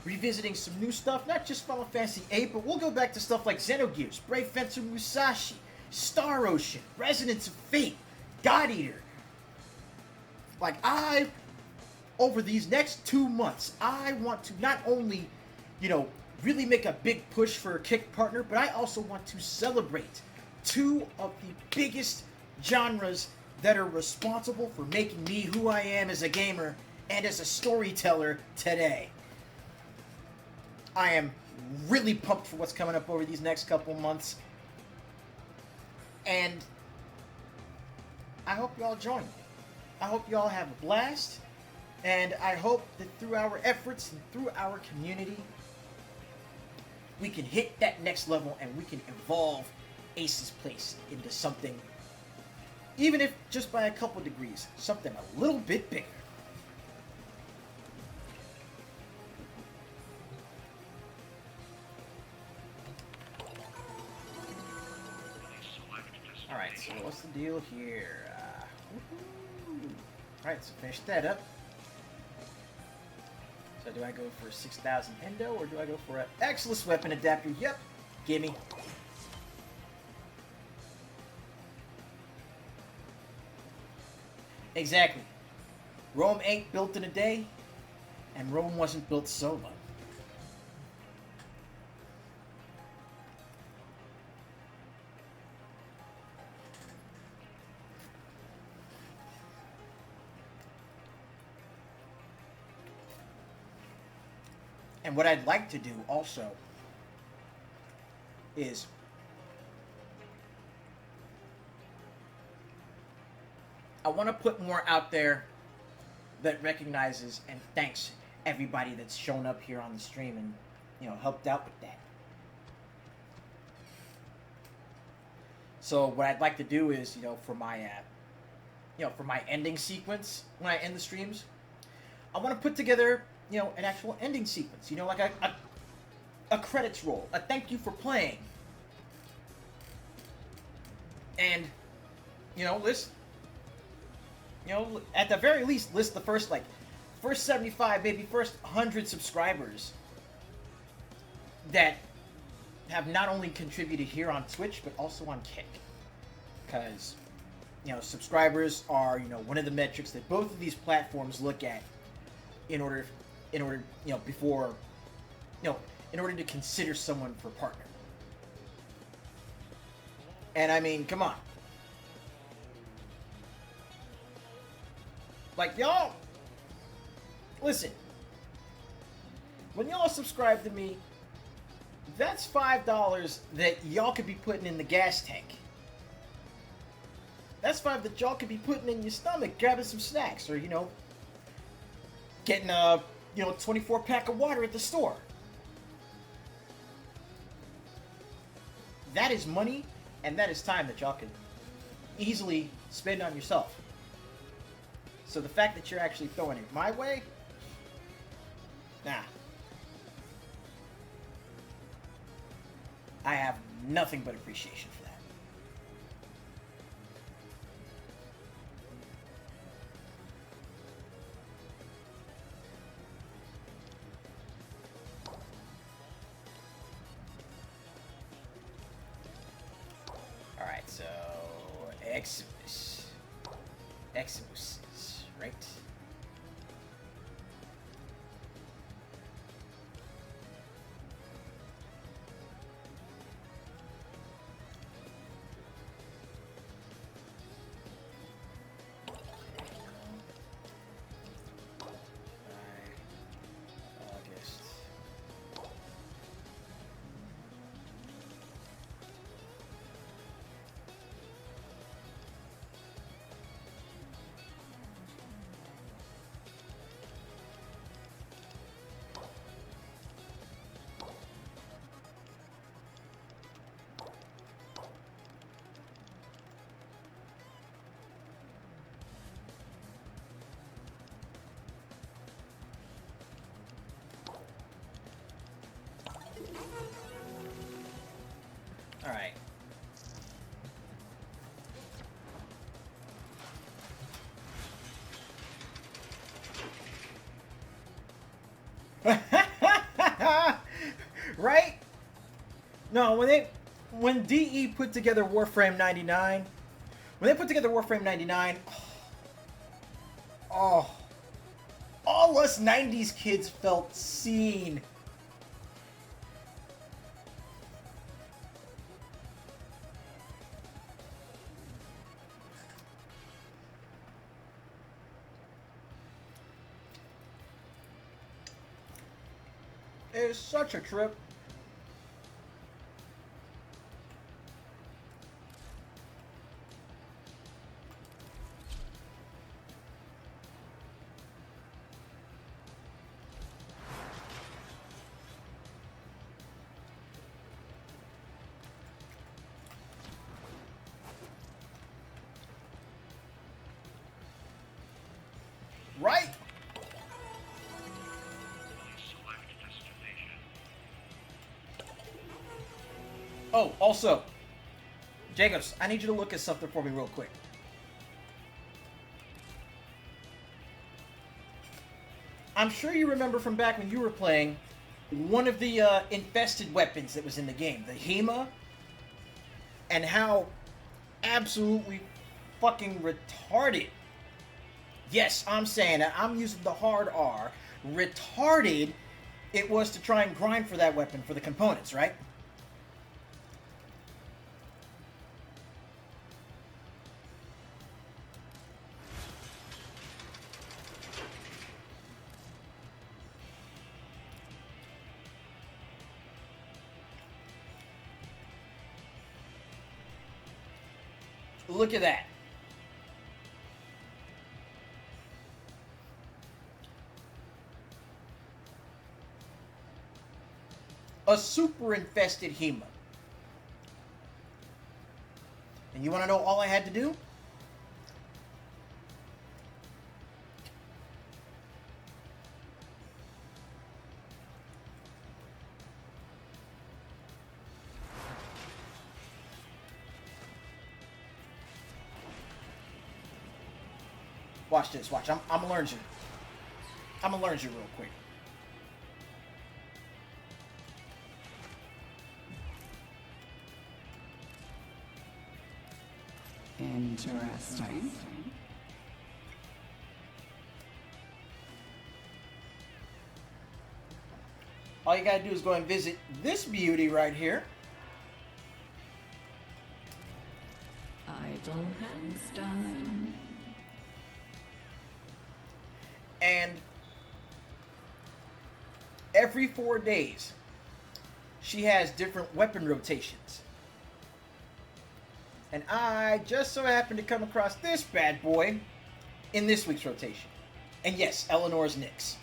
revisiting some new stuff, not just Final Fantasy VIII, but we'll go back to stuff like Xenogears, Brave Fencer Musashi, Star Ocean, Resonance of Fate, God Eater. Like, over these next 2 months, I want to not only, really make a big push for a kick partner, but I also want to celebrate 2 of the biggest genres that are responsible for making me who I am as a gamer and as a storyteller today. I am really pumped for what's coming up over these next couple months, and I hope y'all join me. I hope y'all have a blast, and I hope that through our efforts and through our community, we can hit that next level and we can evolve Ace's Place into something, even if just by a couple degrees, something a little bit bigger. Alright, so what's the deal here? Alright, so finish that up. So do I go for 6,000 Endo, or do I go for an Exilus Weapon Adapter? Yep, gimme. Exactly. Rome ain't built in a day, and Rome wasn't built solo. And what I'd like to do also is I want to put more out there that recognizes and thanks everybody that's shown up here on the stream and, helped out with that. So what I'd like to do is, for my ending sequence when I end the streams, I want to put together, an actual ending sequence. Like a credits roll, a thank you for playing. And, listen. You know, at the very least, list the first 75, maybe first 100 subscribers that have not only contributed here on Twitch, but also on Kick. Because, you know, subscribers are, you know, one of the metrics that both of these platforms look at in order, you know, before, you know, in order to consider someone for partner. And I mean, come on. Like, y'all, listen, when y'all subscribe to me, that's $5 that y'all could be putting in the gas tank. That's $5 that y'all could be putting in your stomach, grabbing some snacks, or, you know, getting a, you know, 24-pack of water at the store. That is money, and that is time that y'all could easily spend on yourself. So the fact that you're actually throwing it my way, nah. I have nothing but appreciation for that. Alright, so Exodus. Exodus, right? August. All right. Right? No, when DE put together Warframe 99, when they put together Warframe 99, oh, all us 90s kids felt seen. It was such a trip. Right? Oh, also, Jacobs, I need you to look at something for me real quick. I'm sure you remember from back when you were playing one of the infested weapons that was in the game, the HEMA, and how absolutely fucking retarded. Yes, I'm saying that. I'm using the hard R. Retarded it was to try and grind for that weapon for the components, right? Look at that. A super infested HEMA. And you want to know all I had to do? Watch this. Watch. I'm gonna learn you. I'm gonna learn you real quick. Interesting. All you gotta do is go and visit this beauty right here. Idle hands done. And every 4 days, she has different weapon rotations. And I just so happened to come across this bad boy in this week's rotation. And yes, Eleanor's Nyx.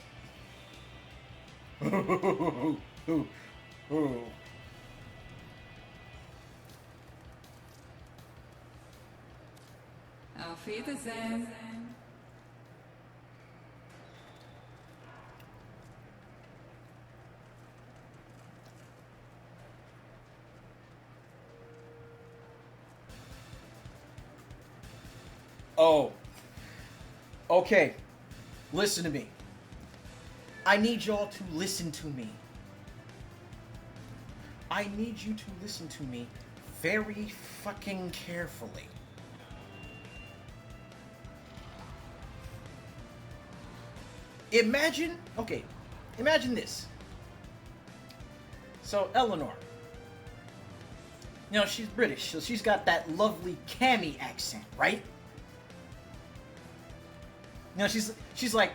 Auf Wiedersehen. Oh. Okay. Listen to me. I need y'all to listen to me. I need you to listen to me very fucking carefully. Imagine this. So Eleanor, you know, she's British, so she's got that lovely Cammy accent, right? You know, she's like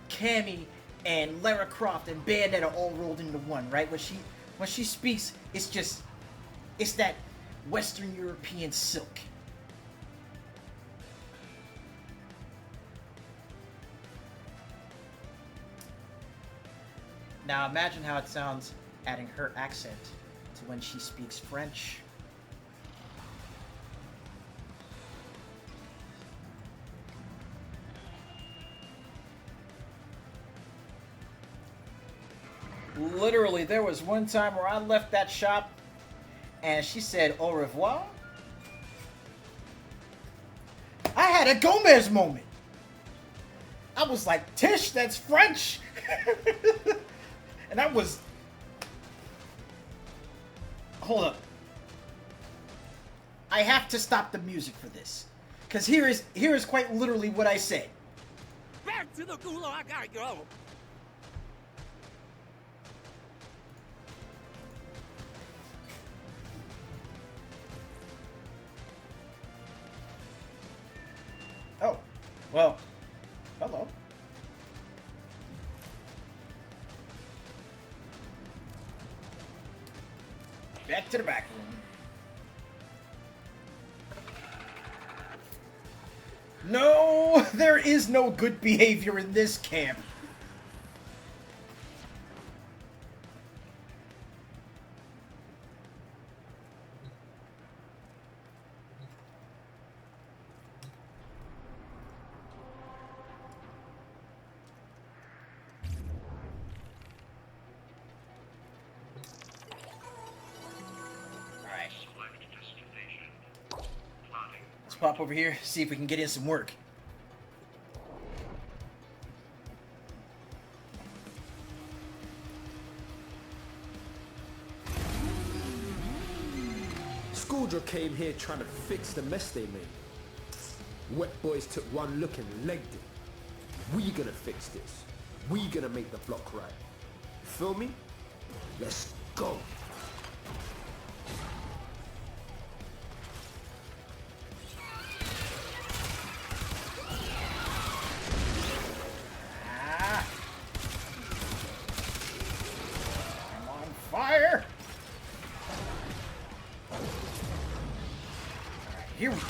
Cammy and Lara Croft and Bayonetta all rolled into one, right? When she speaks, it's that Western European silk. Now imagine how it sounds adding her accent to when she speaks French. Literally, there was one time where I left that shop and she said au revoir. I had a Gomez moment. I was like, Tish, that's French. And I was... Hold up. I have to stop the music for this. Because here is quite literally what I said. Back to the gulag I go. Oh, well, hello. Back to the back room. No, there is no good behavior in this camp. Pop over here, see if we can get in some work. Scourdra came here trying to fix the mess they made. Wet boys took one look and legged it. We gonna fix this. We gonna make the block right. You feel me? Let's go. Fire! Here we go.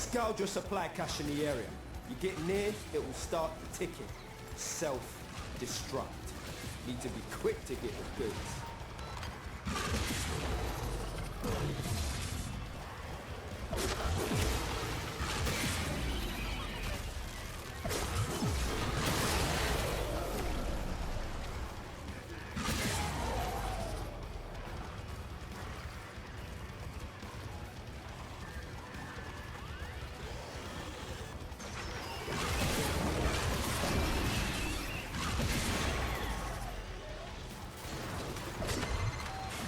Scourge your supply cache in the area. You get near, it will start ticking. Self-destruct. Need to be quick to get the goods.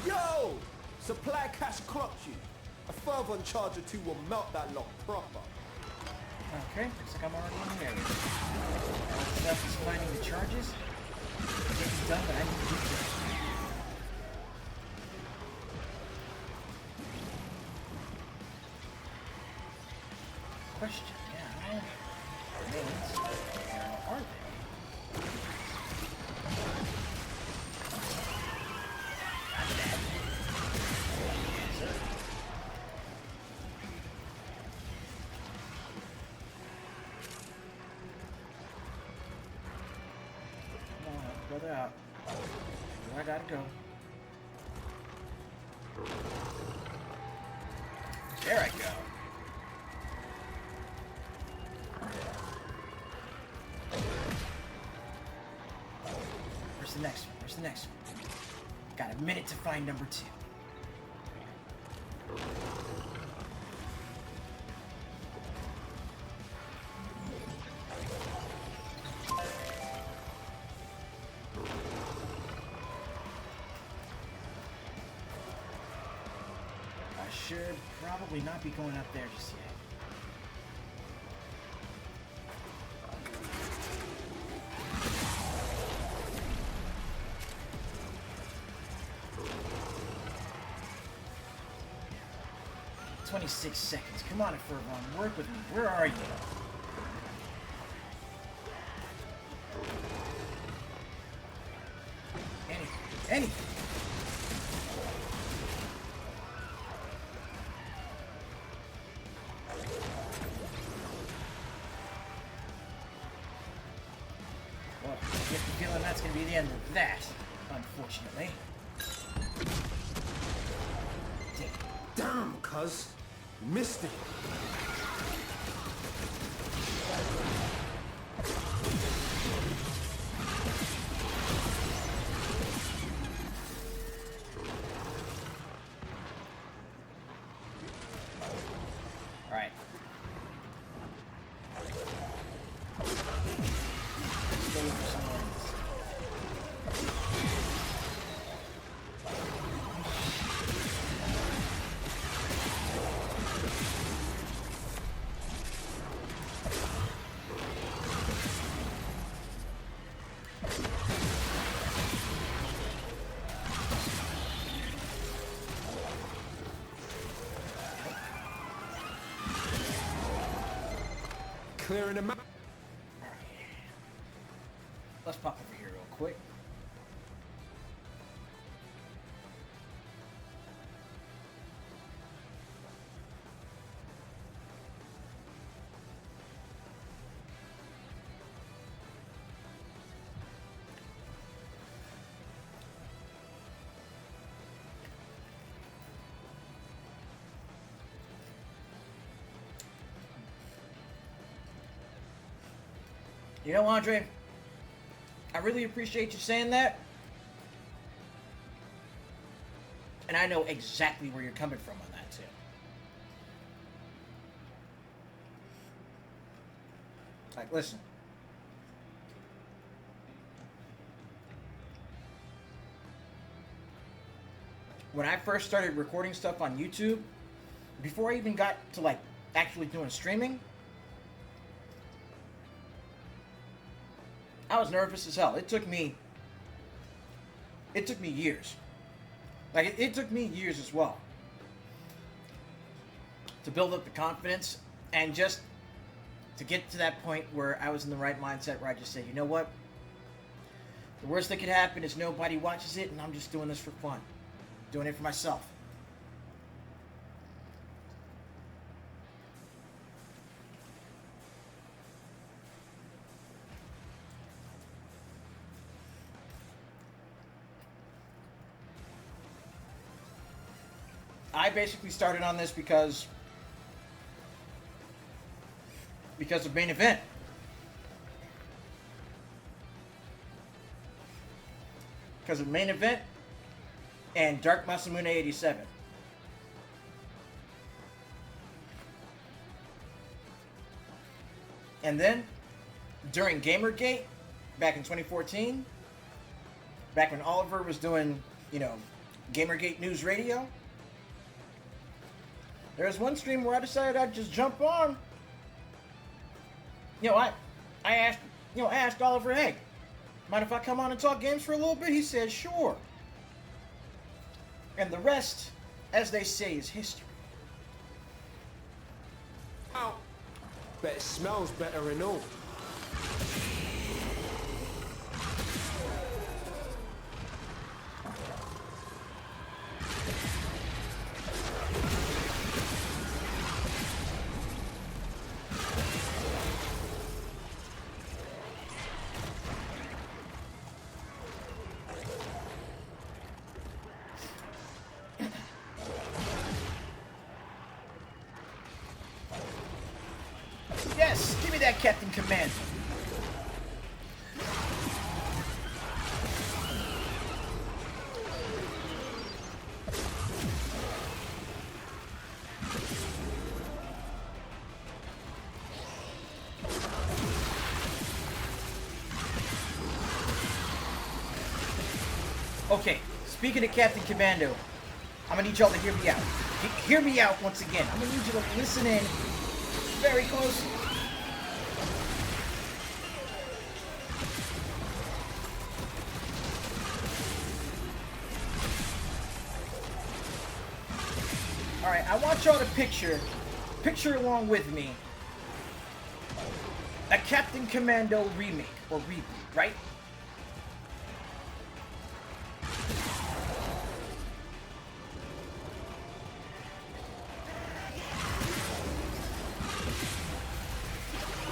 Yo! Supply cache clocked you. A further charge or two will melt that lock proper. Okay, looks like I'm already in the area. Stuff is finding the charges. Getting done, but I need to do this. Question now remains, where are they? Come on, brother out. Where I gotta go. There I go. Where's the next one? Where's the next one? Got a minute to find number 2. I should probably not be going up there just yet. "26 seconds. Come on, Furlong. Work with me. Where are you?" Anything. Well, I get the feeling that's going to be the end of that, unfortunately. Damn, cuz. Missed it. Alright. Let's go for some ones. Clearing them out. Let's pop over here real quick. You know, Andre, I really appreciate you saying that. And I know exactly where you're coming from on that, too. Like, listen. When I first started recording stuff on YouTube, before I even got to, like, actually doing streaming, I was nervous as hell. It took me years. Like, it took me years as well to build up the confidence and just to get to that point where I was in the right mindset where I just said, you know what? The worst that could happen is nobody watches it and I'm just doing this for fun. Doing it for myself. I basically started on this because of main event. Because of main event and Dark Masamune 87. And then during Gamergate back in 2014, back when Oliver was doing, Gamergate News Radio, there was one stream where I decided I'd just jump on. I asked Oliver, hey, mind if I come on and talk games for a little bit? He said, sure. And the rest, as they say, is history. Ow. Bet it smells better and all. Yes, give me that Captain Commando. Okay, speaking of Captain Commando, I'm gonna need y'all to hear me out. Hear me out once again. I'm gonna need you to listen in very closely. Alright, I want y'all to picture along with me, a Captain Commando remake, or reboot, right?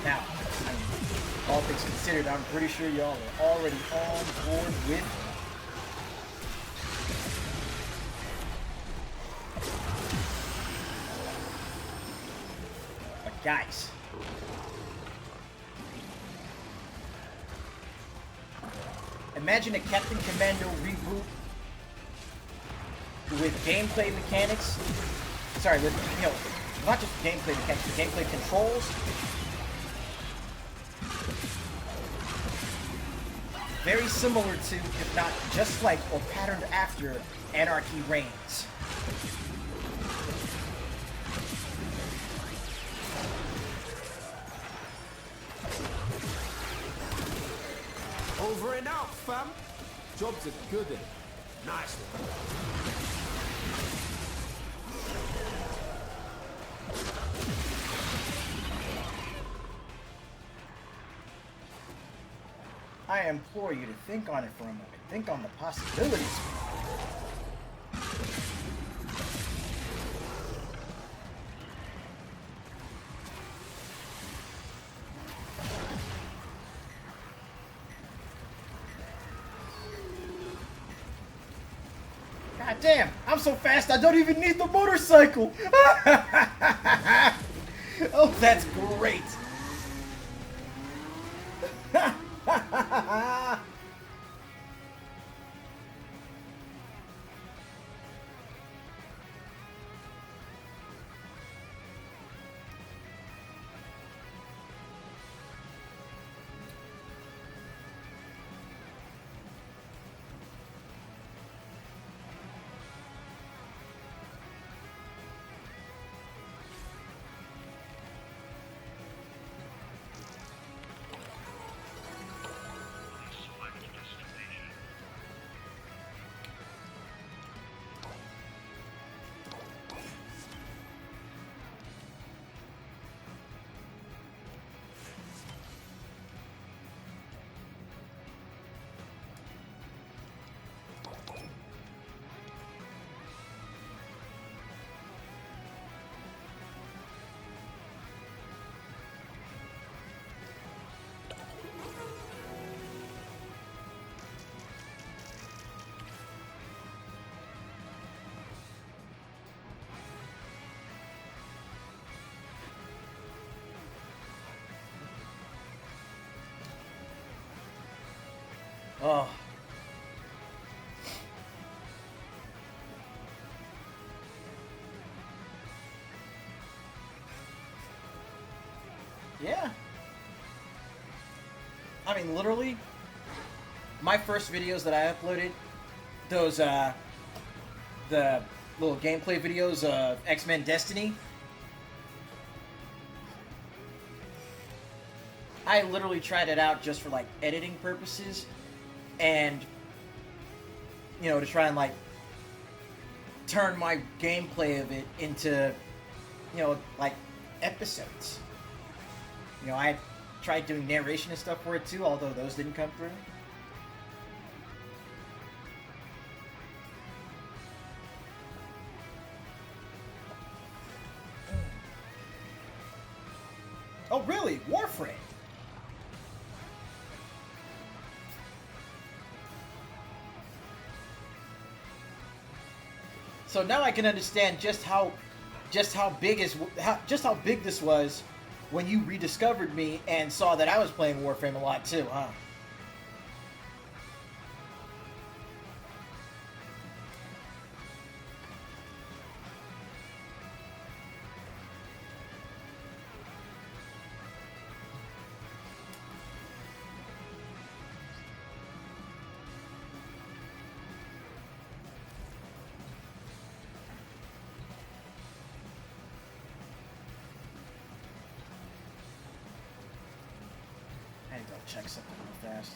Now, all things considered, I'm pretty sure y'all are already on board with me. But guys, imagine a Captain Commando reboot with gameplay mechanics. Sorry, with, not just gameplay mechanics, but gameplay controls. Very similar to, if not just like, or patterned after, Anarchy Reigns. Over and out, fam. Job's a good one. Nice one. I implore you to think on it for a moment. Think on the possibilities. God damn, I'm so fast I don't even need the motorcycle. Oh, that's great. Oh. Yeah. I mean, literally, my first videos that I uploaded, those, the little gameplay videos of X-Men Destiny, I literally tried it out just for, like, editing purposes, and, you know, to try and, like, turn my gameplay of it into, you know, like, episodes. You know, I tried doing narration and stuff for it too, although those didn't come through. Oh, really? Warframe? So now I can understand just how big this was when you rediscovered me and saw that I was playing Warframe a lot too, huh? I need to check something real fast.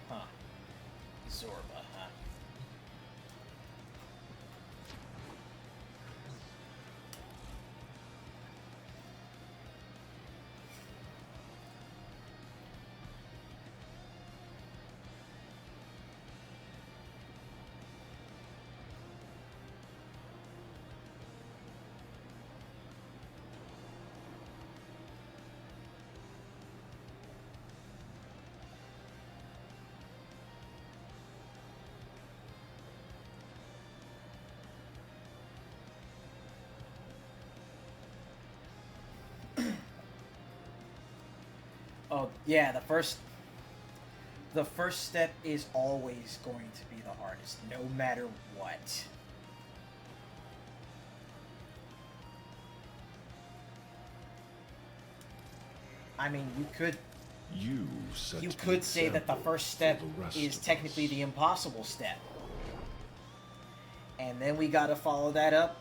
Huh. Zorba, huh? Oh, yeah, the first step is always going to be the hardest, no matter what. I mean, you could say that the first step is technically the impossible step. And then we gotta follow that up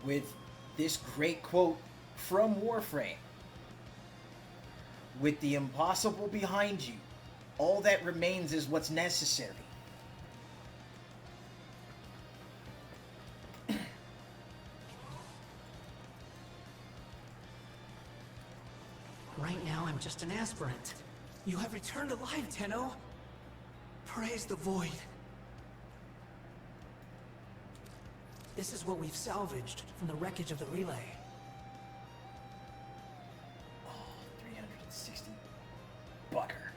with this great quote from Warframe. With the impossible behind you, all that remains is what's necessary. Right now, I'm just an aspirant. You have returned alive, Tenno. Praise the Void. This is what we've salvaged from the wreckage of the relay. Oh, 360 bucker.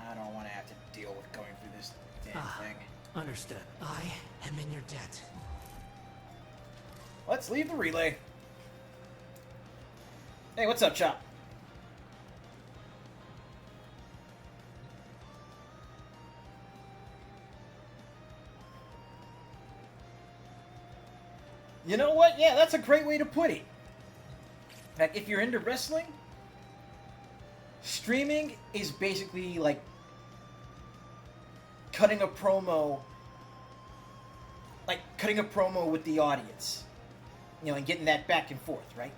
I don't want to have to deal with going through this damn thing. Understood. I am in your debt. Let's leave the relay. Hey, what's up, Chop? You know what? Yeah, that's a great way to put it. In fact, if you're into wrestling, streaming is basically like cutting a promo with the audience. You know, and getting that back and forth, right?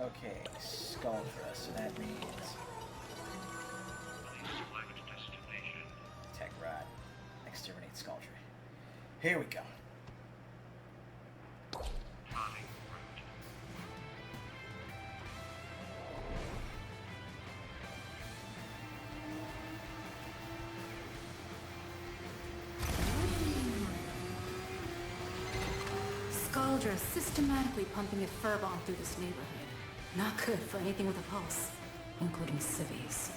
Okay, Skull Dress, so that means Tech Rod. Exterminate Skuldra. Here we go. Skuldra systematically pumping a fur bomb through this neighborhood. Not good for anything with a pulse, including civvies.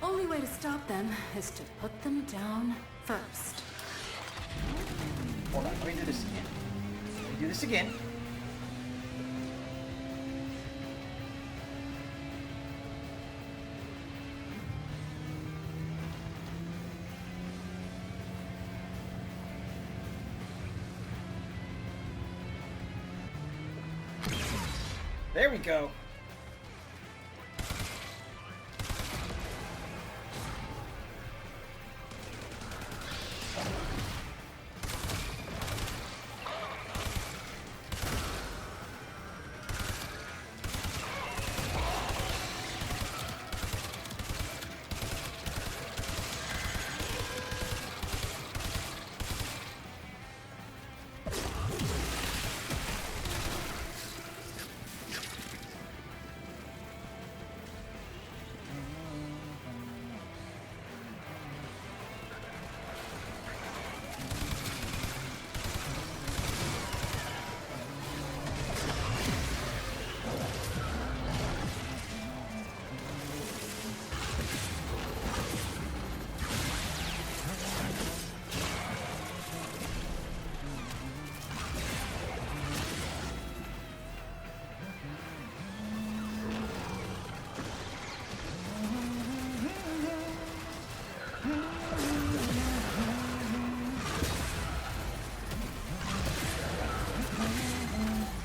Only way to stop them is to put them down first. Hold on, let me do this again. Let me do this again. There we go.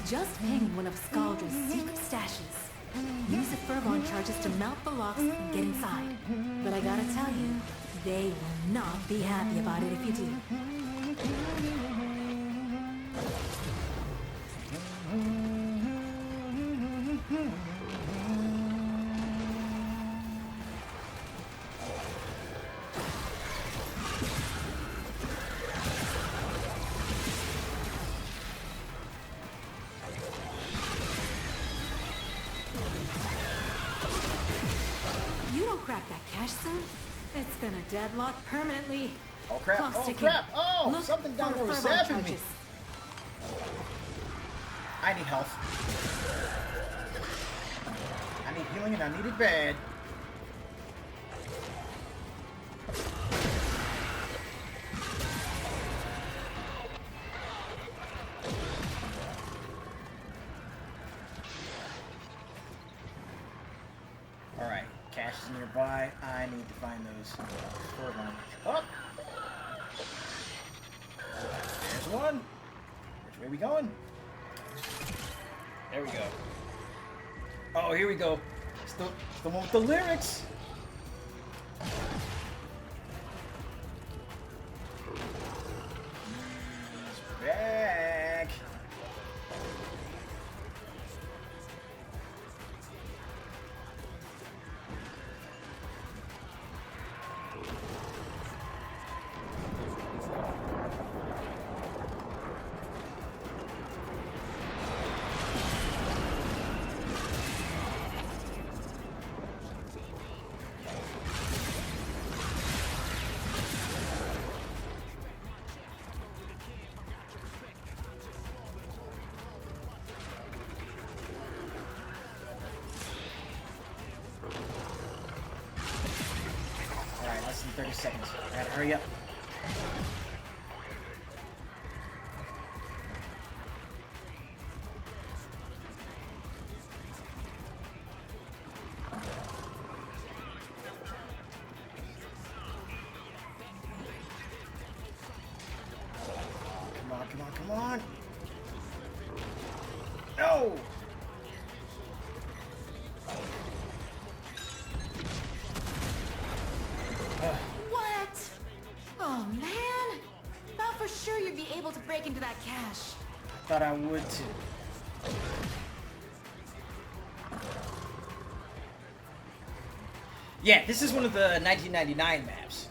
Just ping one of Skaldra's secret stashes. Use the Furbon charges to mount the locks and get inside. But I gotta tell you, they will not be happy about it if you do. Crack that cash soon, it's gonna deadlock permanently. Oh crap, oh crap, oh! Something down there was zapping me. I need health. I need healing and I need it bad. Alright. Cash is nearby. I need to find those. Oh! There's one. Which way are we going? There we go. Oh, here we go. It's the one with the lyrics. It's back. 30 seconds. I gotta hurry up. Come on, come on, come on. No! What? Oh, man. Thought for sure you'd be able to break into that cache. Thought I would too. Yeah, this is one of the 1999 maps.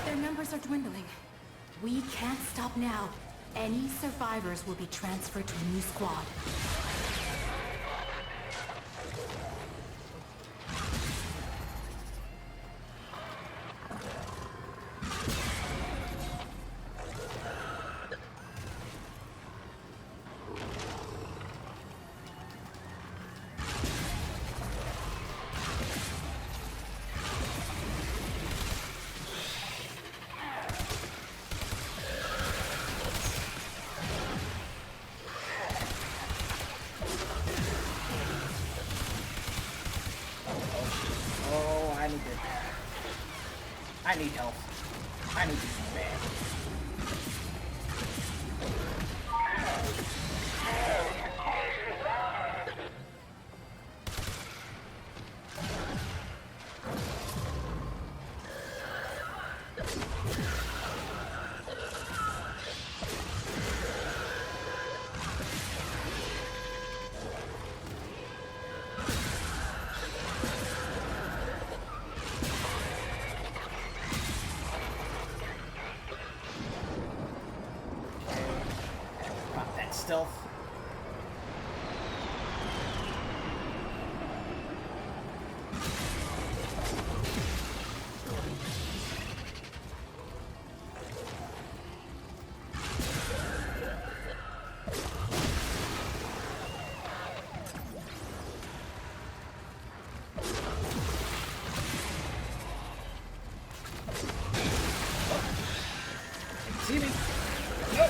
Their numbers are dwindling. We can't stop now. Any survivors will be transferred to a new squad. Oh, I need it. I need help. I need this bad. Got that stealth. See me? No.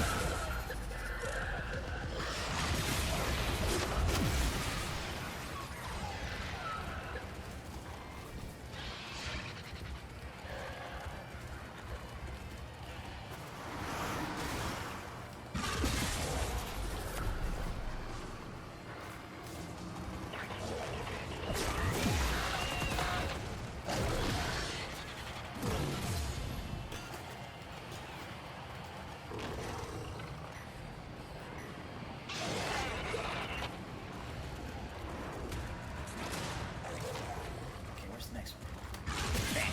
Okay, where's the next one? Bam.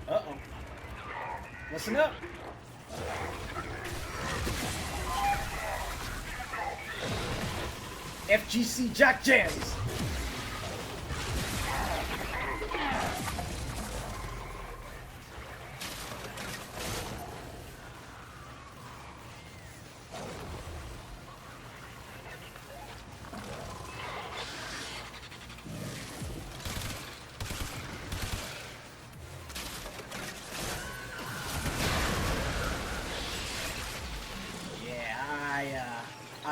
Uh-oh. Listen up. FGC Jack Jams.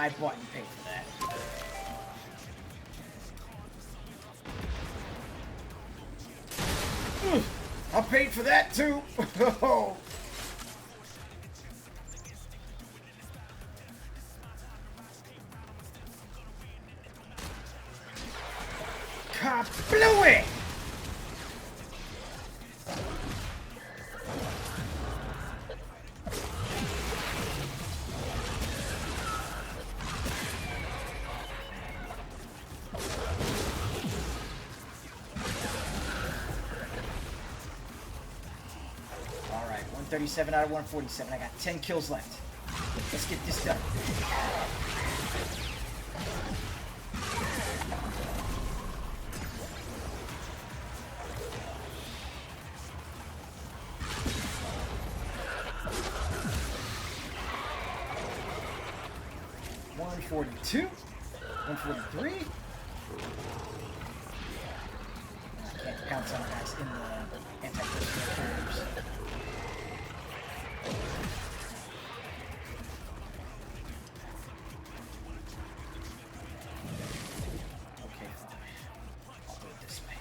I bought and paid for that. I paid for that too. Kablooey! Alright, 137 out of 147. I got 10 kills left. Let's get this done. $142, $143. I can't count some guys in the anti-personnel carriers. Okay, fine. I'll do it this way.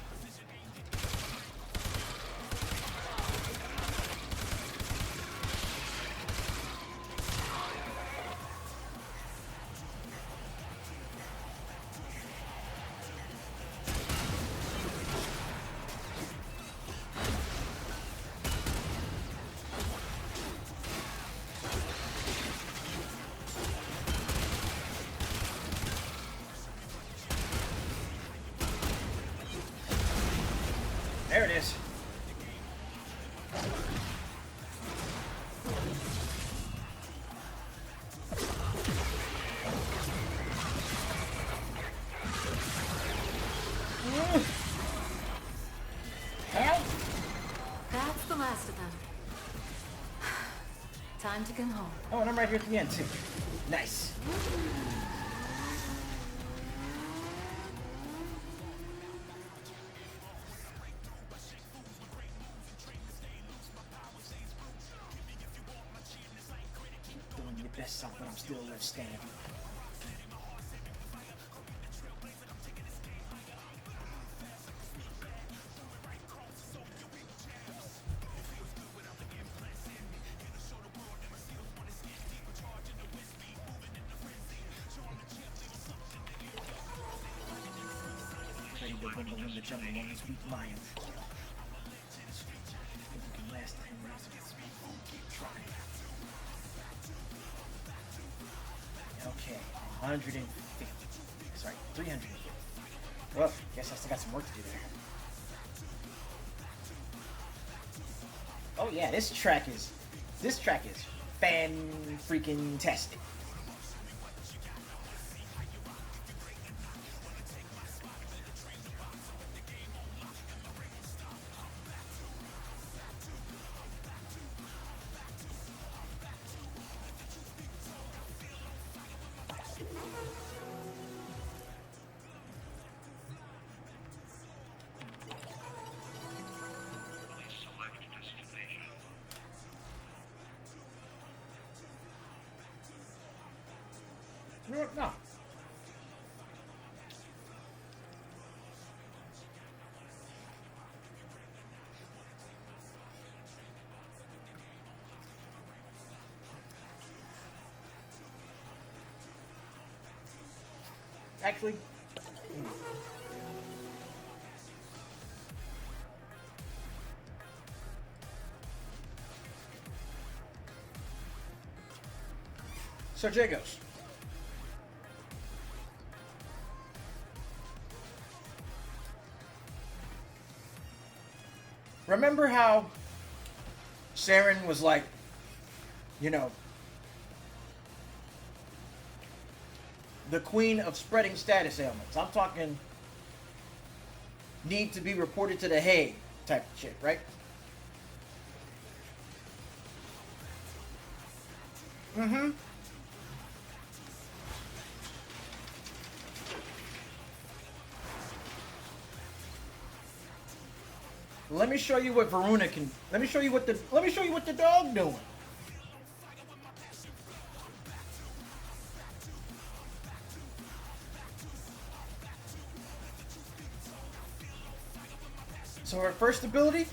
There it is. Hell? That's the last of them. Time to come home. Oh, and I'm right here at the end too. Nice. Doing your best out, but I'm still left standing. Ready to rumble in the jungle on this weak lion. If we can last 10 rounds against me, we'll keep trying. Okay, 150. Sorry, 350. Well, guess I still got some work to do there. Oh yeah, this track is fan-freaking-tastic. You know what? No. Actually, so Jagos. Remember how Saren was like, you know, the queen of spreading status ailments? I'm talking need to be reported to the Hague type of shit, right? Mm-hmm. Let me show you what Varuna can. Let me show you what the dog doing. So her first ability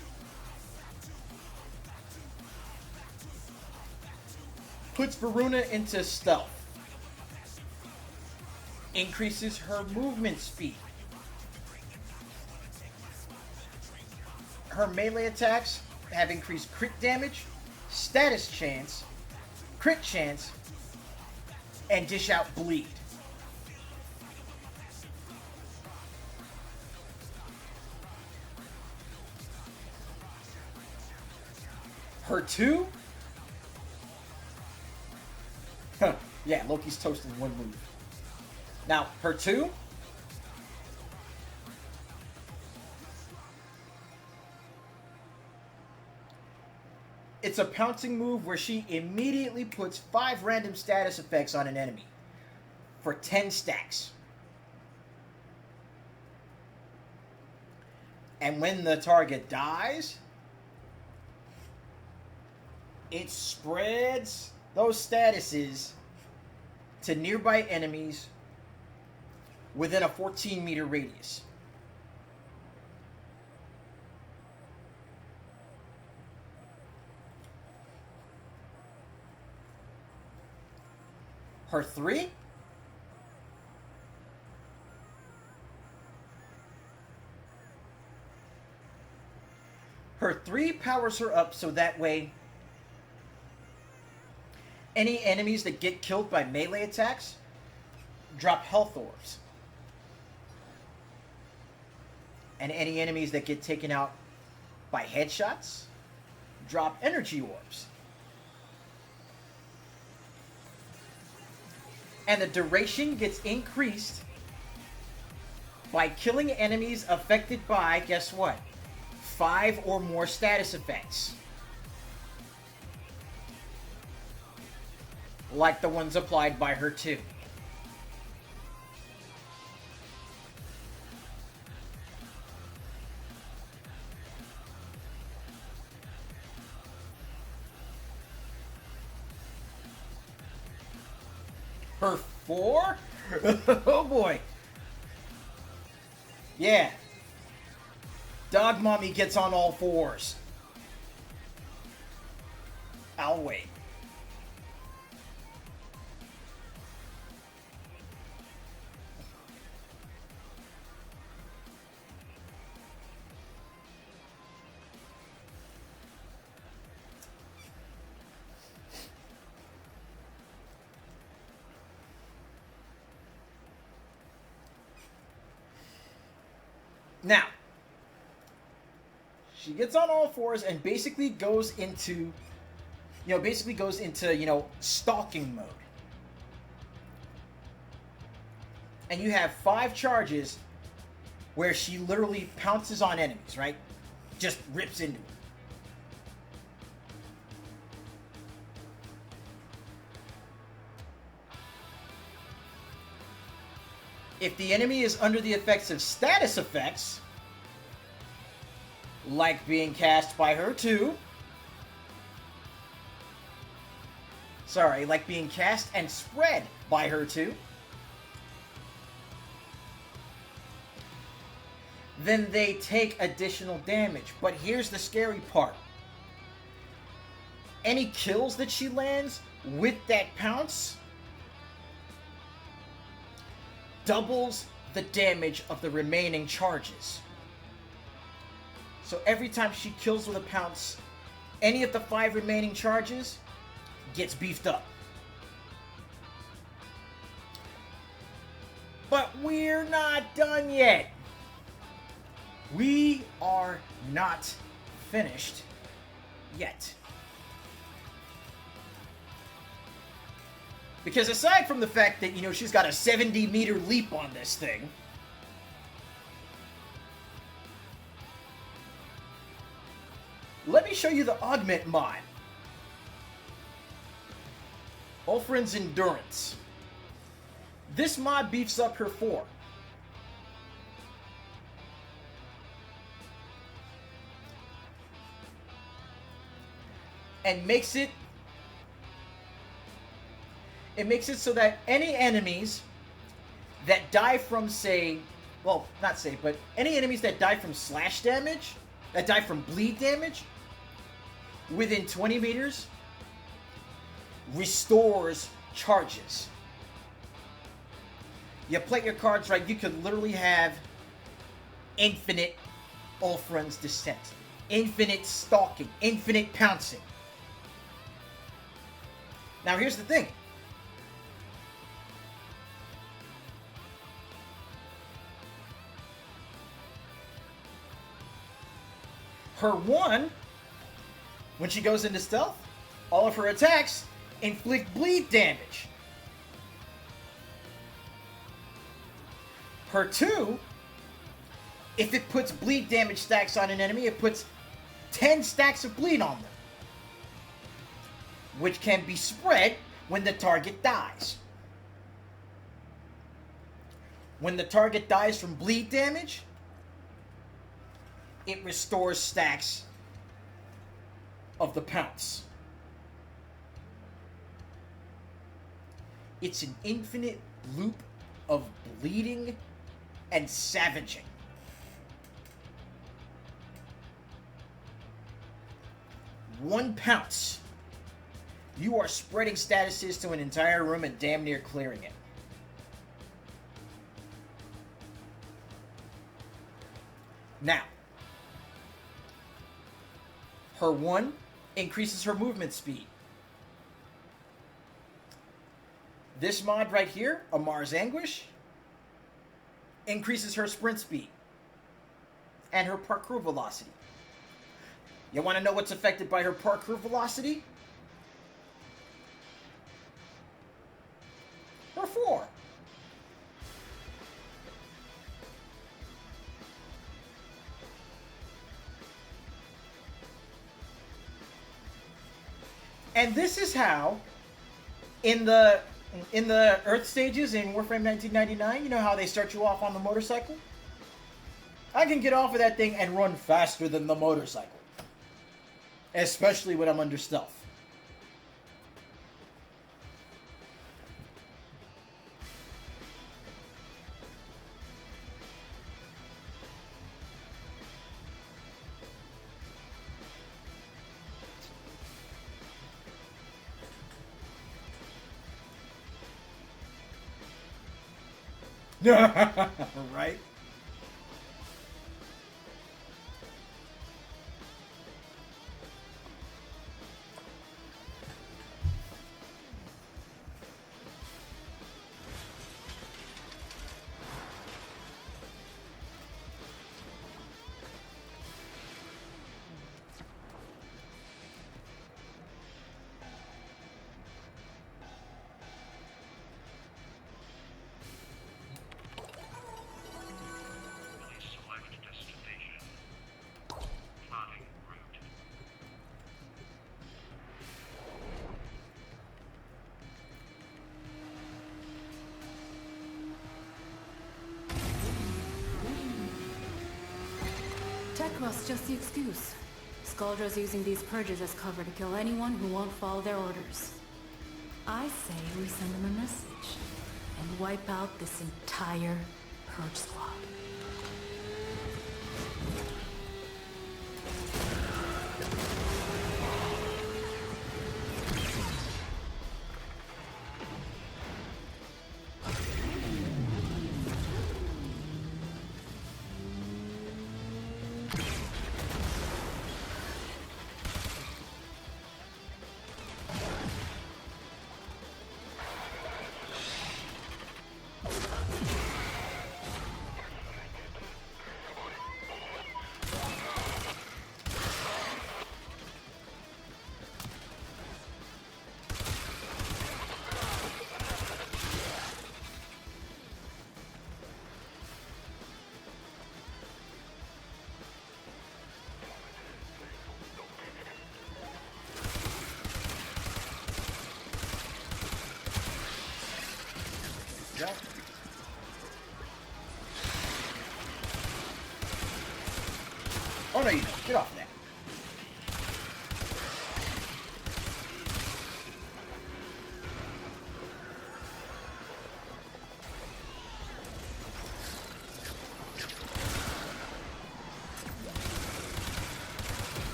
puts Varuna into stealth. Increases her movement speed. Her melee attacks have increased crit damage, status chance, crit chance, and dish out bleed. Her 2? Huh. Yeah, Loki's toasting one move. Now, her 2? It's a pouncing move where she immediately puts 5 random status effects on an enemy for 10 stacks. And when the target dies, it spreads those statuses to nearby enemies within a 14-meter radius. Her 3? Her 3 powers her up so that way any enemies that get killed by melee attacks drop health orbs. And any enemies that get taken out by headshots drop energy orbs. And the duration gets increased by killing enemies affected by, guess what? 5 or more status effects. Like the ones applied by her 2. Her 4? Oh boy. Yeah. Dog Mommy gets on all 4s. I'll wait. Now, she gets on all 4s and basically goes into, stalking mode. And you have 5 charges where she literally pounces on enemies, right? Just rips into them. If the enemy is under the effects of status effects, like being cast by her 2, like being cast and spread by her 2, then they take additional damage. But here's the scary part. Any kills that she lands with that pounce doubles the damage of the remaining charges. So every time she kills with a pounce, any of the 5 remaining charges gets beefed up. But we're not done yet. We are not finished yet. Because aside from the fact that, she's got a 70-meter leap on this thing, let me show you the augment mod. Ulfrin's Endurance. This mod beefs up her 4. And makes it so that any enemies that die from, any enemies that die from slash damage that die from bleed damage within 20 meters restores charges. You play your cards right, you could literally have infinite Ulfrun's Descent, infinite stalking, infinite pouncing. Now here's the thing. Her 1, when she goes into stealth, all of her attacks inflict bleed damage. Her 2, if it puts bleed damage stacks on an enemy, it puts 10 stacks of bleed on them, which can be spread when the target dies. When the target dies from bleed damage, it restores stacks of the pounce. It's an infinite loop of bleeding and savaging. One pounce. You are spreading statuses to an entire room and damn near clearing it. Now, her 1 increases her movement speed. This mod right here, Amar's Anguish, increases her sprint speed and her parkour velocity. You want to know what's affected by her parkour velocity? Her 4. And this is how, in the Earth stages in Warframe 1999, you know how they start you off on the motorcycle? I can get off of that thing and run faster than the motorcycle. Especially when I'm under stealth. Right? Tekros just the excuse. Skuldra's using these purges as cover to kill anyone who won't follow their orders. I say we send them a message and wipe out this entire purge squad. Oh no, you don't. Get off that.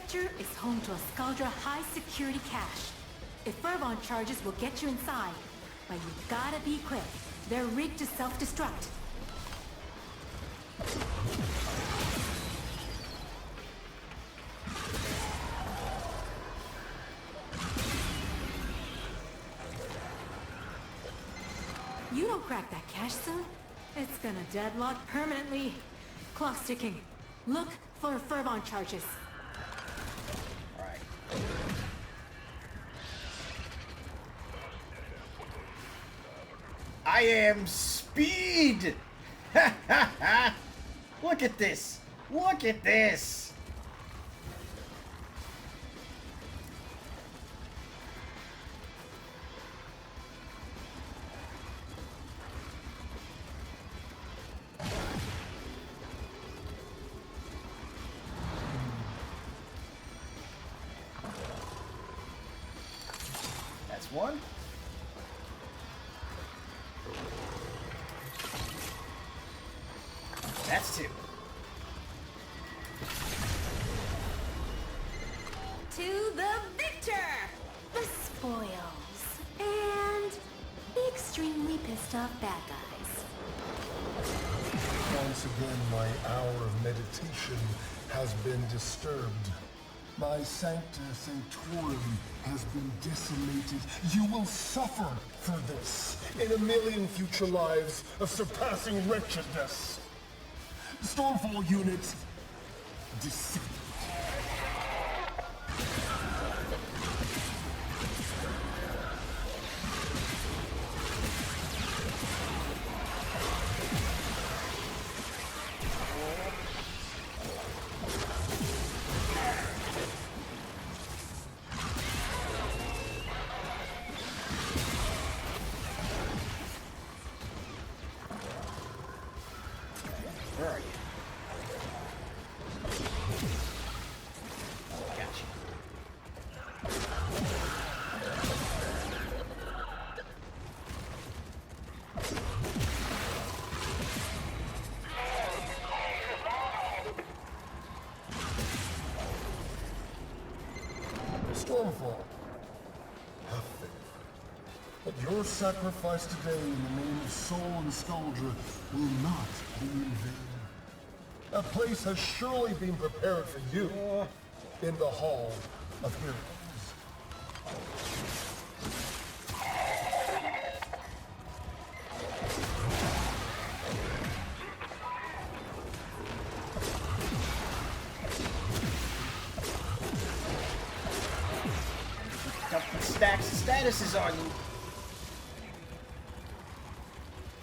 sector is home to a Scaldra high-security cache. If Furbon charges will get you inside, but you gotta be quick. They're rigged to self-destruct. You don't crack that cache soon, it's gonna deadlock permanently. Clock's ticking. Look for Furbon charges. Alright. I am speed! Ha ha ha! Look at this! Look at this! That's one. That's two. To the victor! The spoils. And the extremely pissed off bad guys. Once again, my hour of meditation has been disturbed. My Sancta Sanctorum has been decimated. You will suffer for this in a million future lives of surpassing wretchedness. Stormfall units, descend. Where are you? Gotcha. Stormfall, have faith. But your sacrifice today in the name of Soul and Scaldra will not be in vain. A place has surely been prepared for you in the Hall of Heroes. Dumping stacks of statuses on you.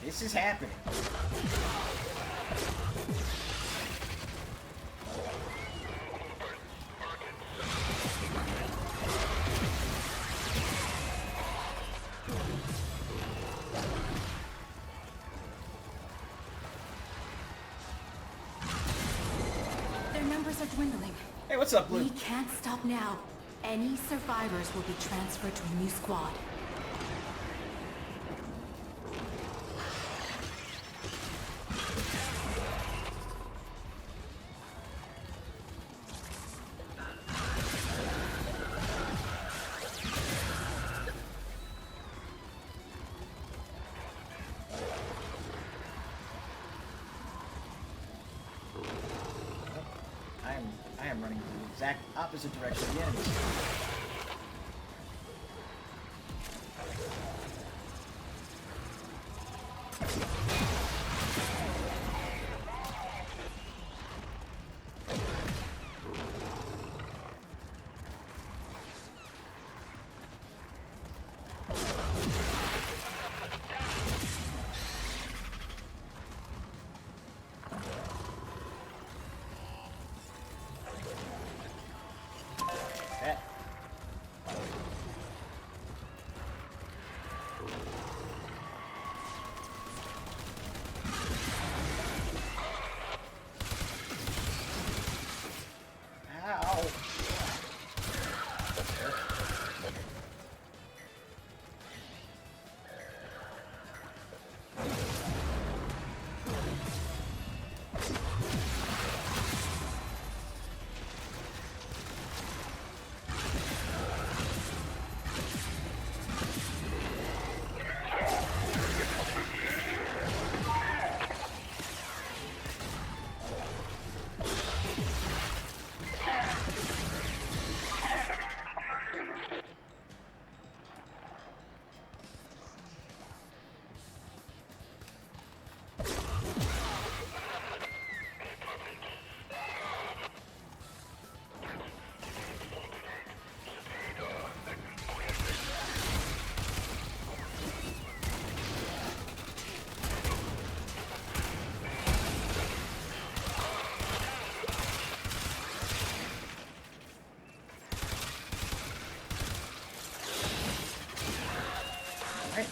This is happening. Their numbers are dwindling. Hey, what's up, Blue? We can't stop now. Any survivors will be transferred to a new squad. I am running the exact opposite direction of the enemies.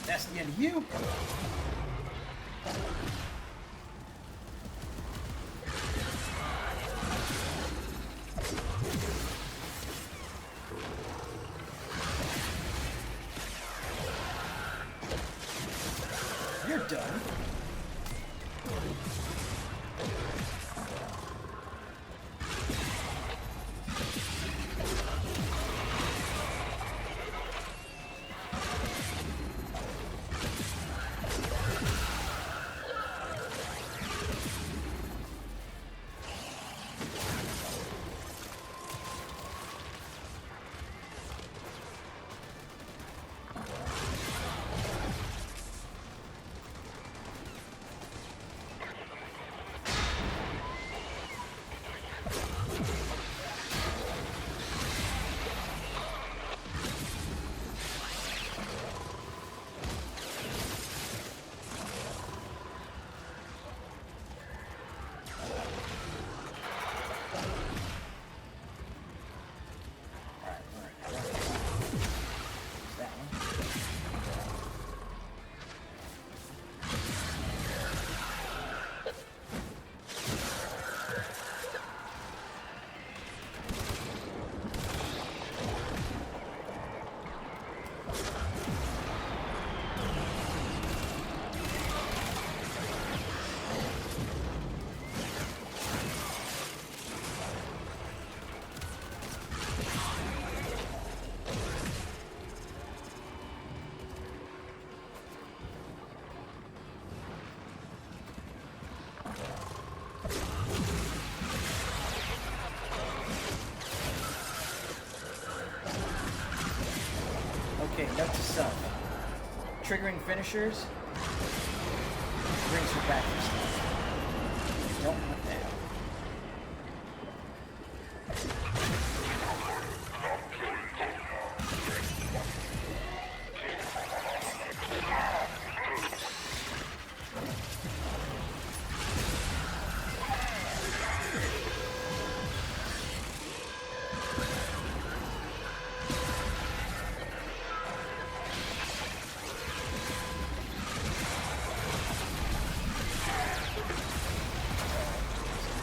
That's the end of you. You're done. Okay, note to self. Triggering finishers brings her back to stuff. Don't want that.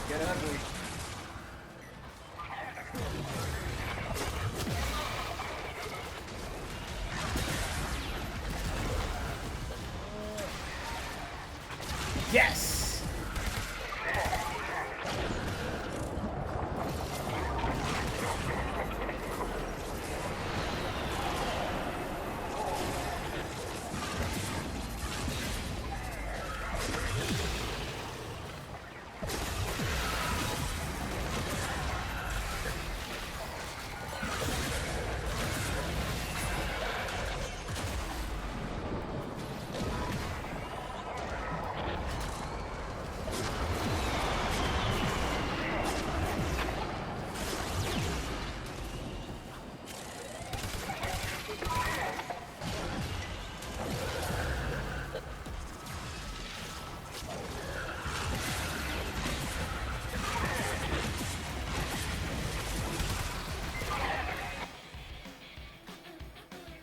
Get ugly. Yes!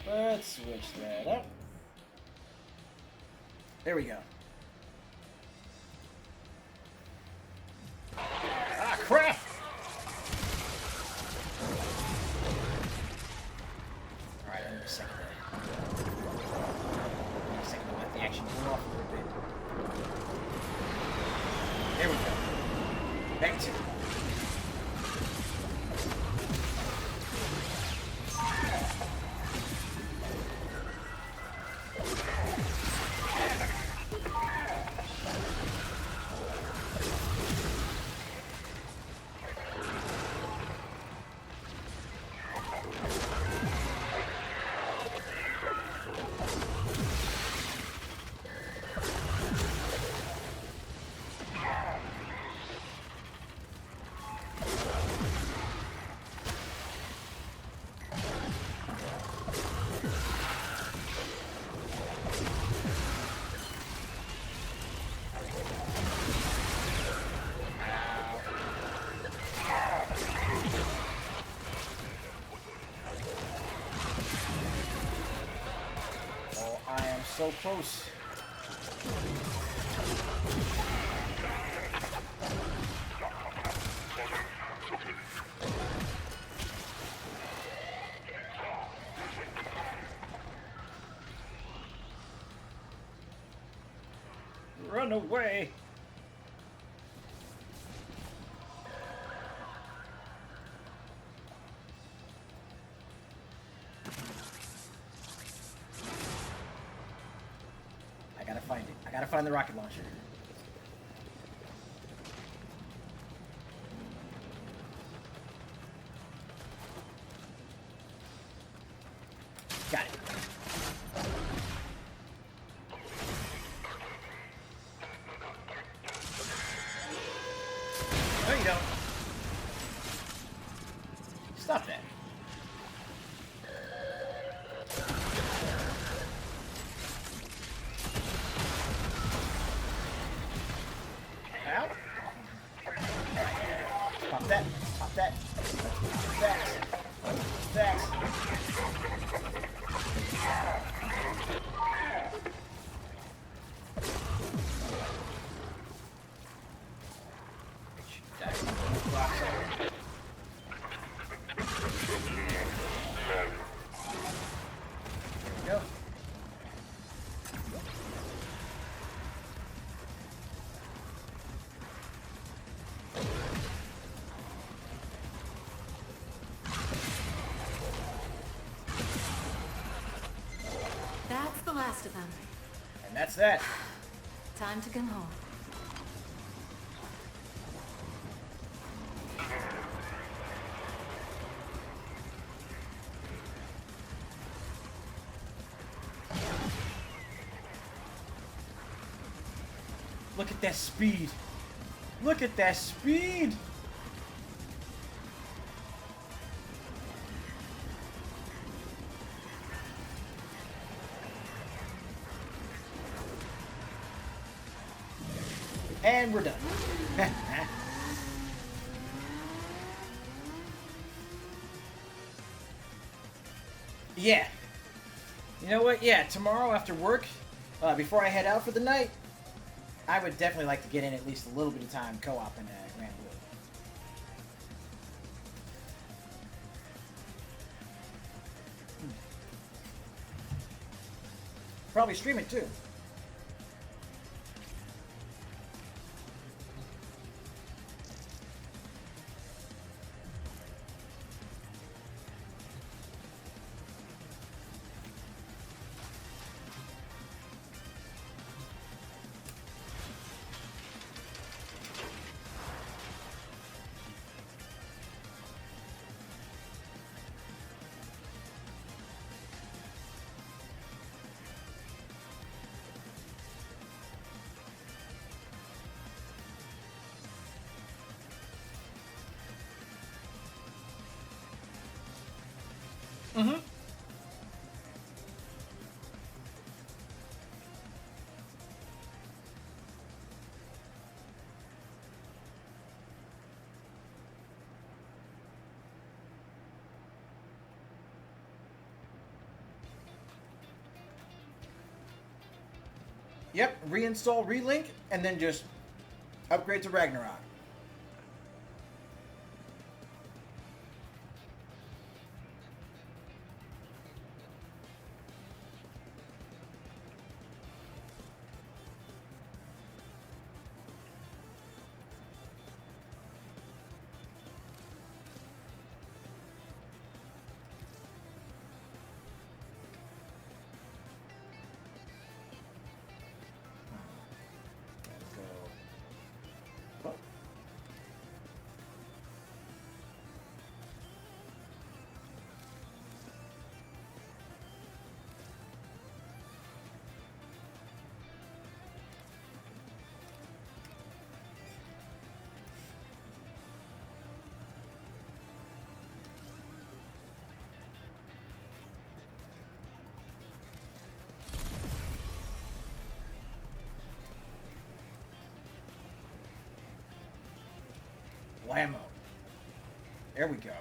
Let's switch that up. There we go. Ah, crap! Alright, I need a second there. I need a second to let the action cool off a little bit. There we go. Back to it. So close. Run away. I gotta find it. I gotta find the rocket launcher. Got it. No, you don't. Stop that. Ow. Pop that. Pop that. Facts. Facts. Go. That's the last of them. And that's that. Time to come home. Look at that speed. Look at that speed. And we're done. Yeah. You know what? Yeah, tomorrow after work, before I head out for the night, I would definitely like to get in at least a little bit of time co-op in Grand Blue. Probably stream it too. Mm-hmm. Yep, reinstall Relink, and then just upgrade to Ragnarok. Whammo. There we go.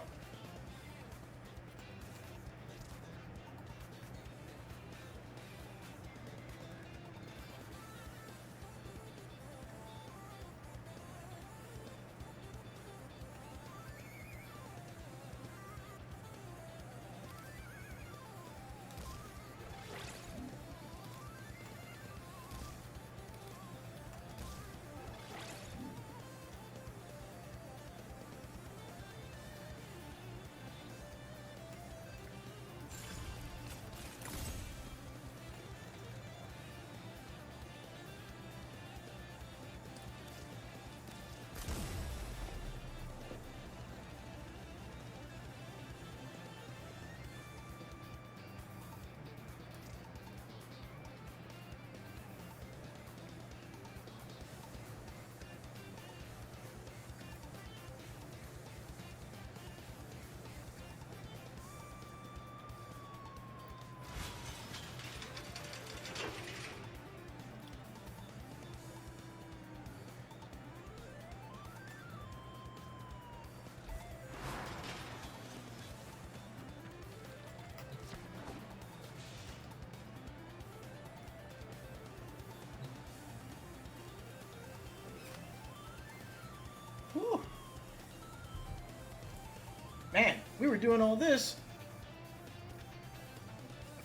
we were doing all this,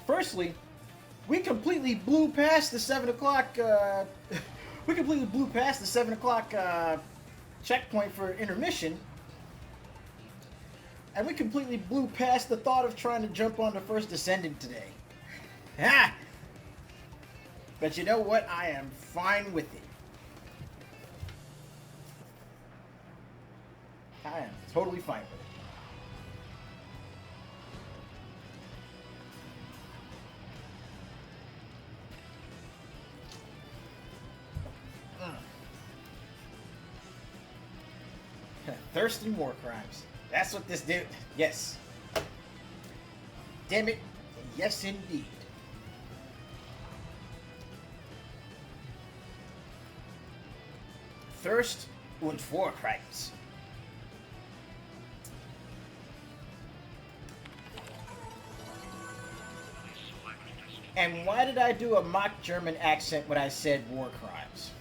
firstly, we completely blew past the 7 o'clock, we completely blew past the 7 o'clock checkpoint for intermission. And we completely blew past the thought of trying to jump on the first Descendant today. Ha! But you know what? I am fine with it. I am totally fine with it. Thirst and war crimes. That's what this did. Yes. Damn it. Yes, indeed. Thirst und war crimes. And why did I do a mock German accent when I said war crimes?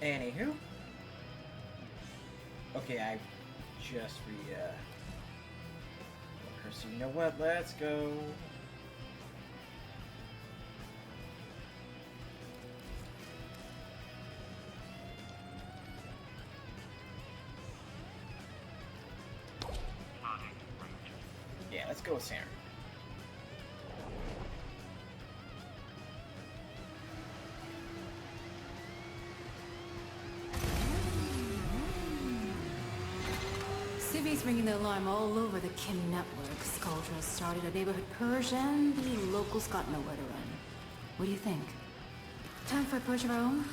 Anywho. Okay, I just so you know what? Let's go. Yeah, let's go with Sam. Civi's ringing the alarm all over the Kim network. Skuldra started a neighborhood purge and the locals got nowhere to run. What do you think? Time for a purge of our own?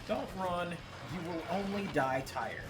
Don't run. You will only die tired.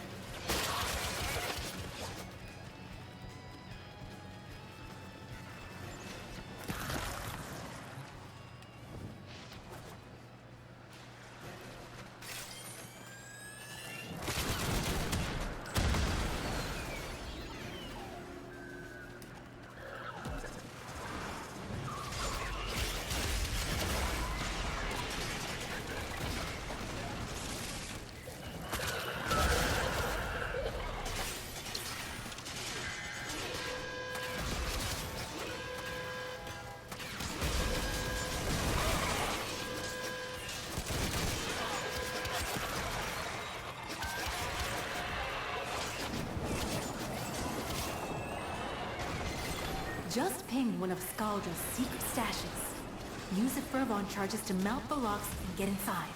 Just ping one of Skaldra's secret stashes. Use the Furbon charges to mount the locks and get inside.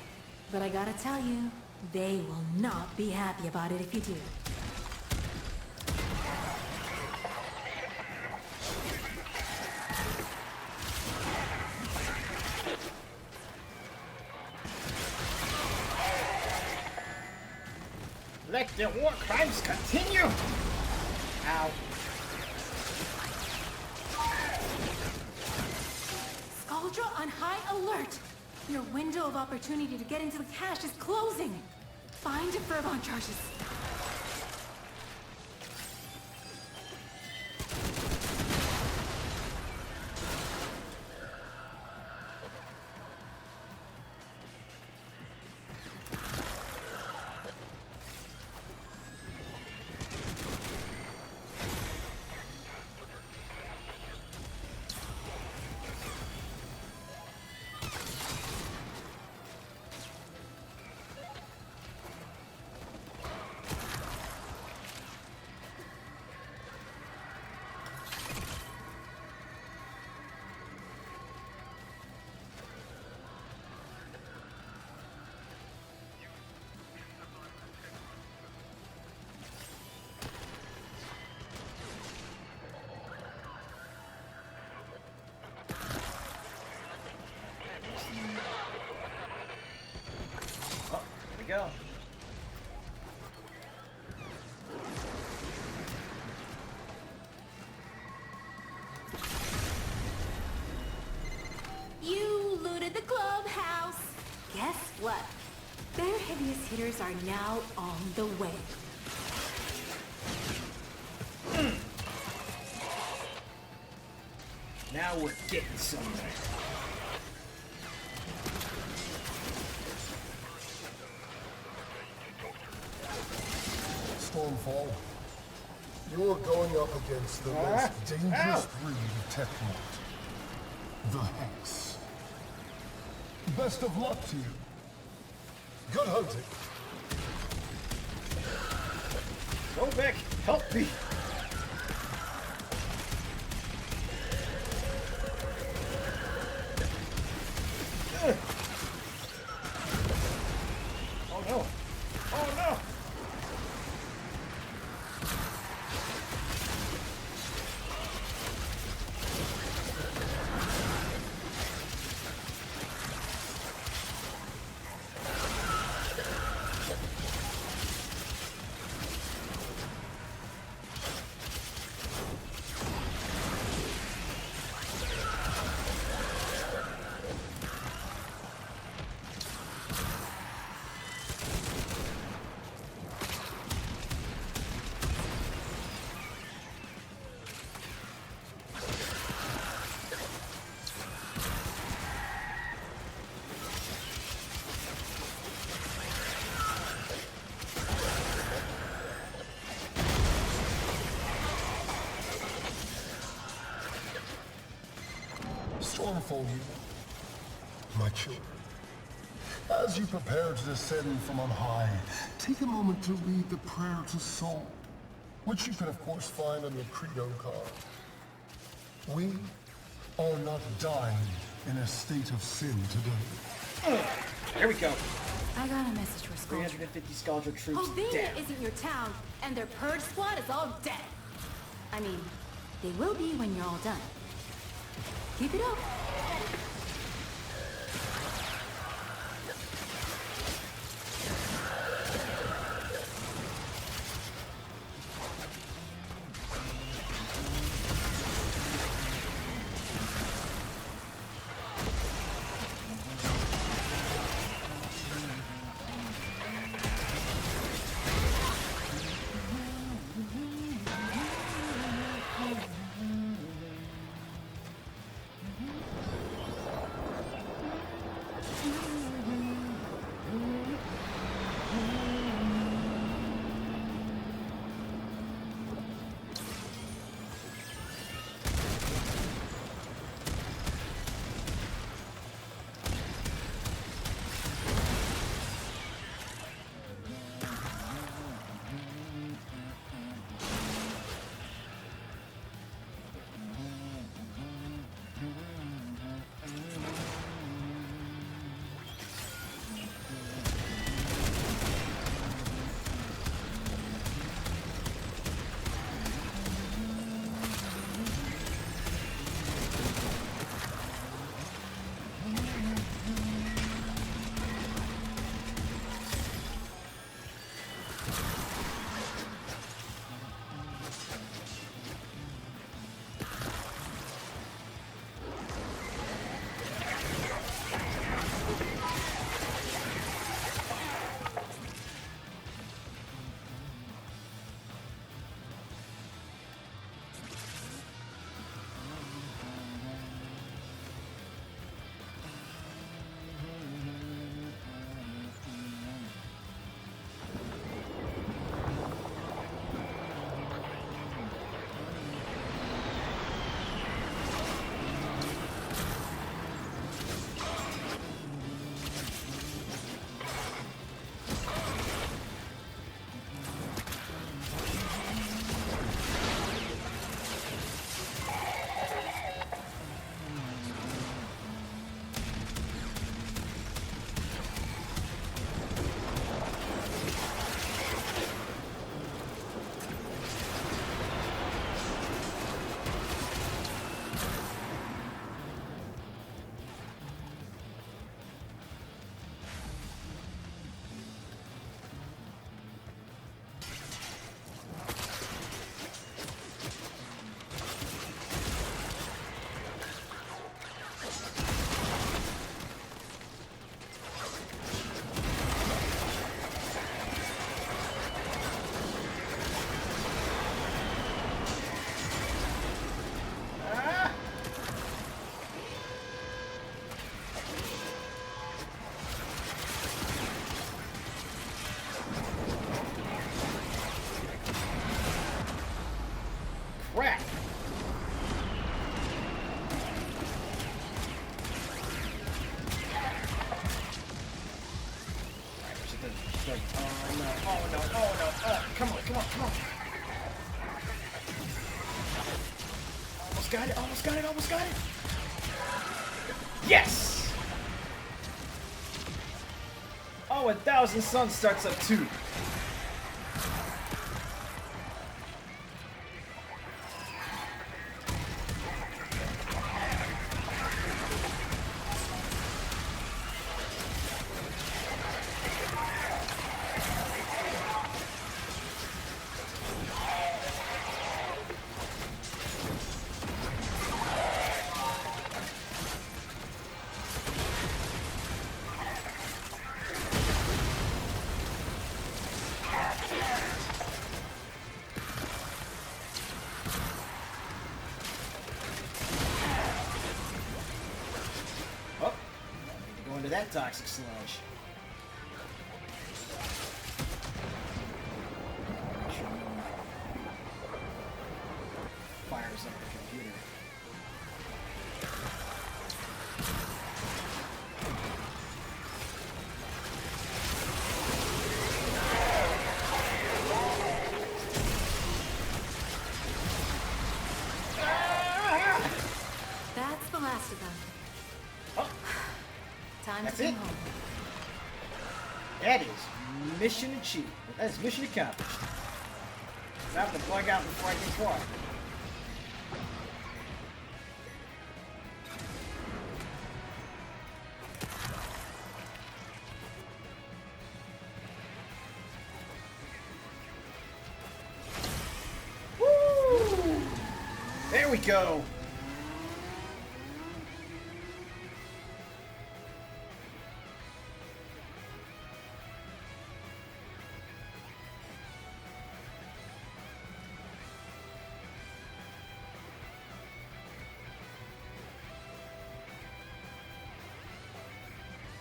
But I gotta tell you, they will not be happy about it if you do. Let the war crimes continue! Ow. Skaldra on high alert! Your window of opportunity to get into the cache is closing! Find your Furbon charges. go. You looted the clubhouse. Guess what? Their heaviest hitters are now on the way. Now we're getting somewhere. Stormfall, you're going up against the most dangerous breed of Technort. The Hex. Best of luck to you. Good hunting. Go back, help me. Oh no. Oh no. Stormfall, you, my children. As you prepare to descend from on high, take a moment to read the prayer to Soul, which you can of course find on your credo card. We are not dying in a state of sin today. There we go. I got a message for Skull. 350 Skuldra troops Hovenia down. isn't your town, and their purge squad is all dead. I mean, they will be when you're all done. Keep it up. got it, almost got it, almost got it. Yes! Oh, 1,000 Suns starts up too. That toxic sludge. Fires up the computer. That's the last of them. Oh. Time That's to it. go home. That is mission achieved. That is mission accomplished. I have to plug out before I get far. Woo! There we go.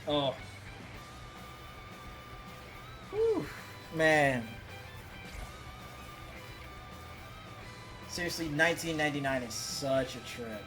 Oh. Whew. Man. Seriously, 1999 is such a trip.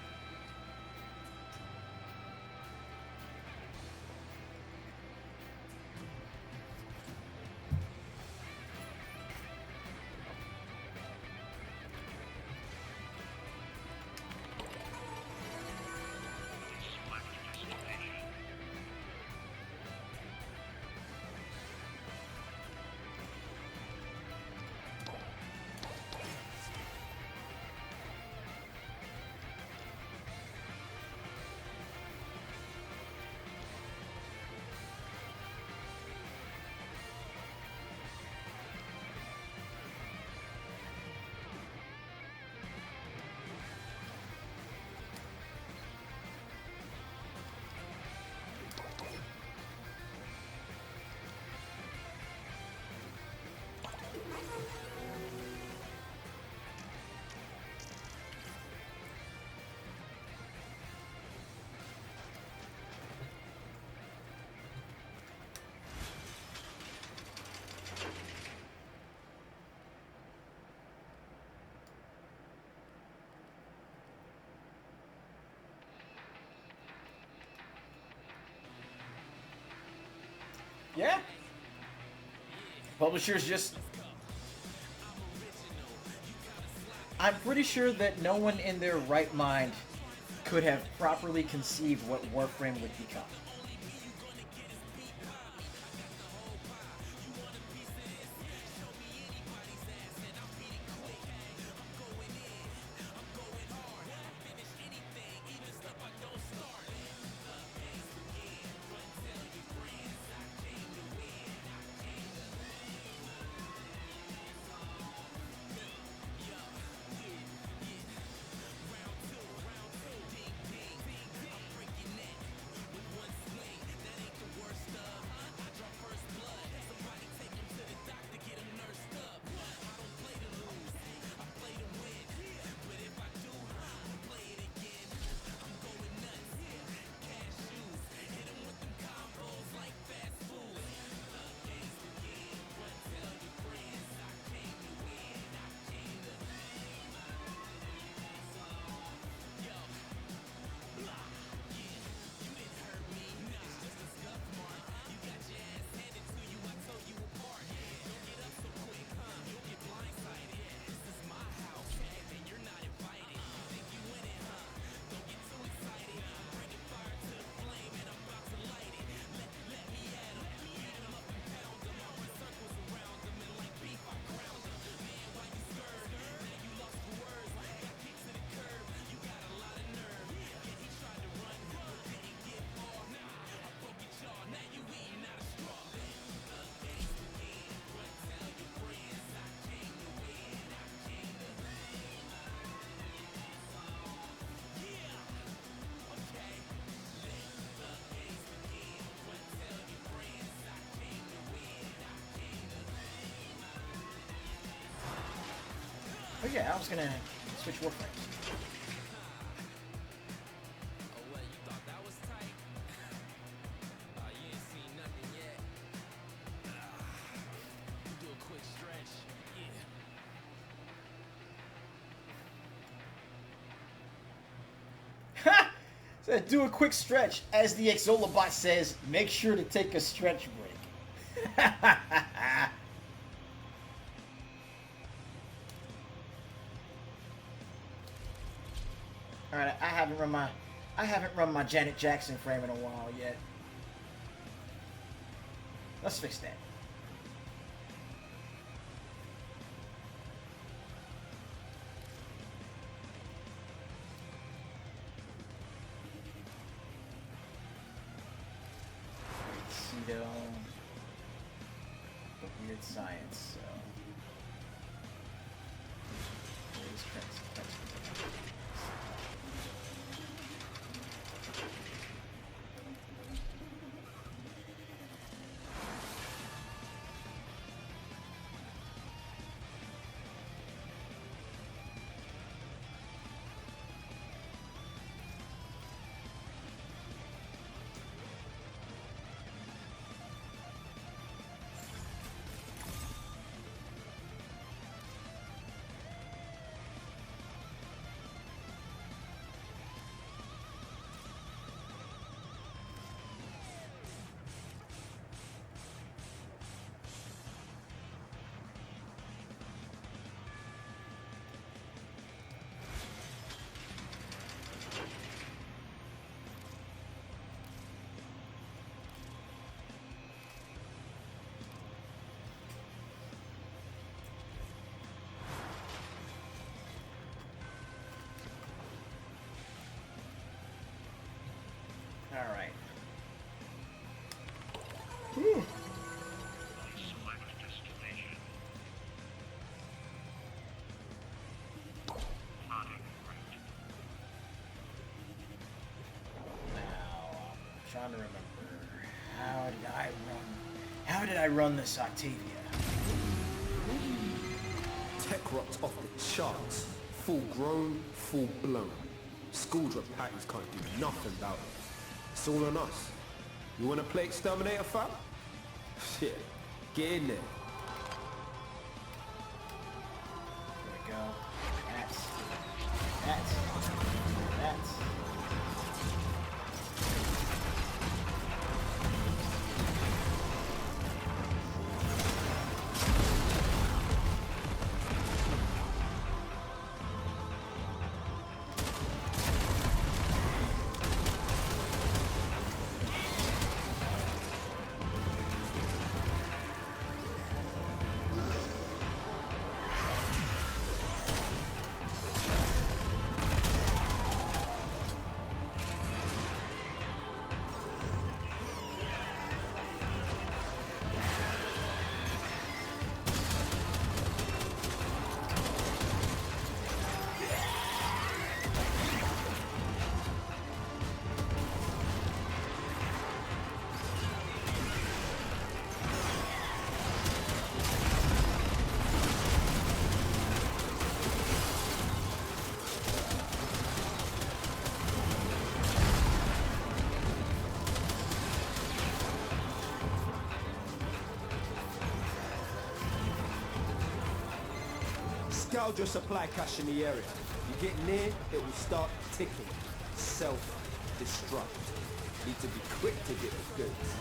Yeah. Publishers just... I'm pretty sure that no one in their right mind could have properly conceived what Warframe would become. yeah, I was gonna switch Warframes. So do a quick stretch. As the Exolobot says, make sure to take a stretch break. Alright, I haven't run my Janet Jackson frame in a while yet. Let's fix that. Cedo. The weird science, so. Alright. Trying to remember. How did I run this Octavia? Tech rocked off the charts. Full grown, full blown. School drop patties can't do nothing about it. It's all on us. You wanna play Exterminator, fam? Shit, get in there. There we go. That's. Scourge your supply cache in the area. You get near, it will start ticking. Self-destruct. Need to be quick to get the goods.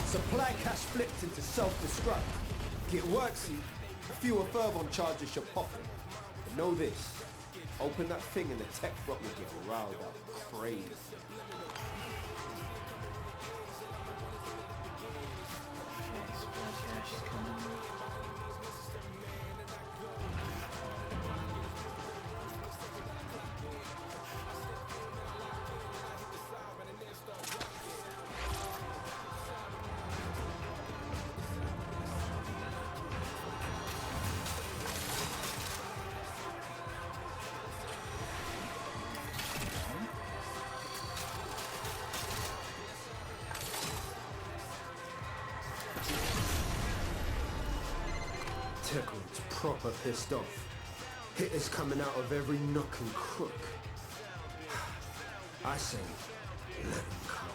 Supply cache flipped into self-destruct. Get worksy, fewer Furbon charges your pocket. But know this, open that thing and the tech rock will get riled up crazy. Integral's proper pissed off. Hitters coming out of every nook and crook. I say, let them come.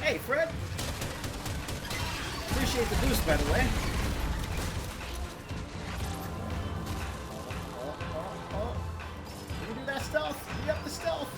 Hey, Fred. Appreciate the boost, by the way. Can you do that stealth? Give me up the stealth.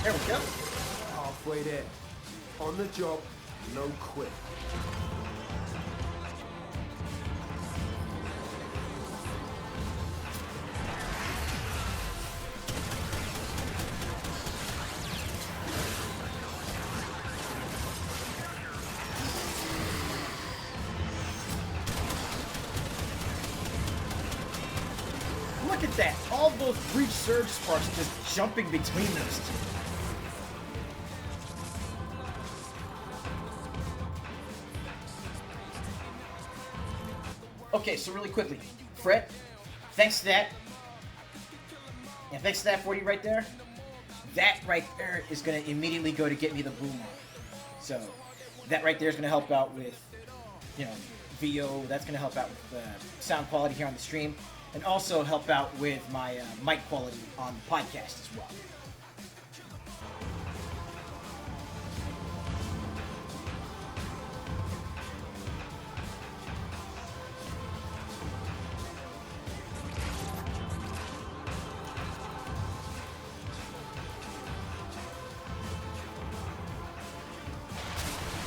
There we go. Halfway there. On the job, no quit. look at that. All those breach surge sparks just jumping between those two. Okay, so really quickly, Fred, thanks to that, and thanks to that 40 right there, that right there is going to immediately go to get me the boom on. So, that right there is going to help out with, you know, VO, that's going to help out with sound quality here on the stream, and also help out with my mic quality on the podcast as well.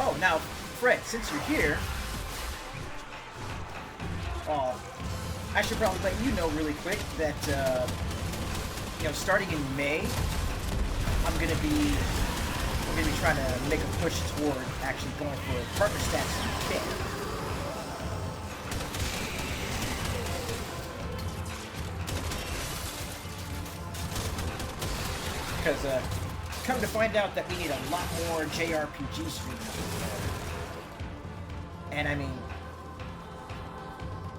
Oh, now, Fred, since you're here, I should probably let you know really quick that, you know, starting in May, I'm gonna be trying to make a push toward actually going for partner stats in May. Because, come to find out that we need a lot more JRPG streamers. And I mean,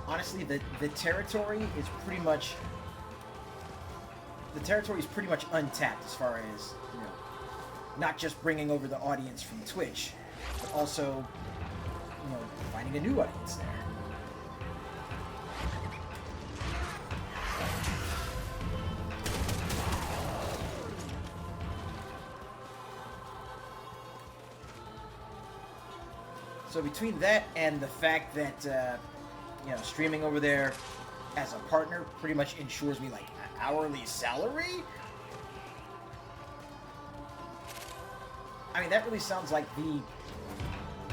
honestly, the territory is pretty much untapped as far as, you know, not just bringing over the audience from Twitch, but also, you know, finding a new audience there. So between that and the fact that, you know, streaming over there as a partner pretty much ensures me, like, an hourly salary? I mean, that really sounds like the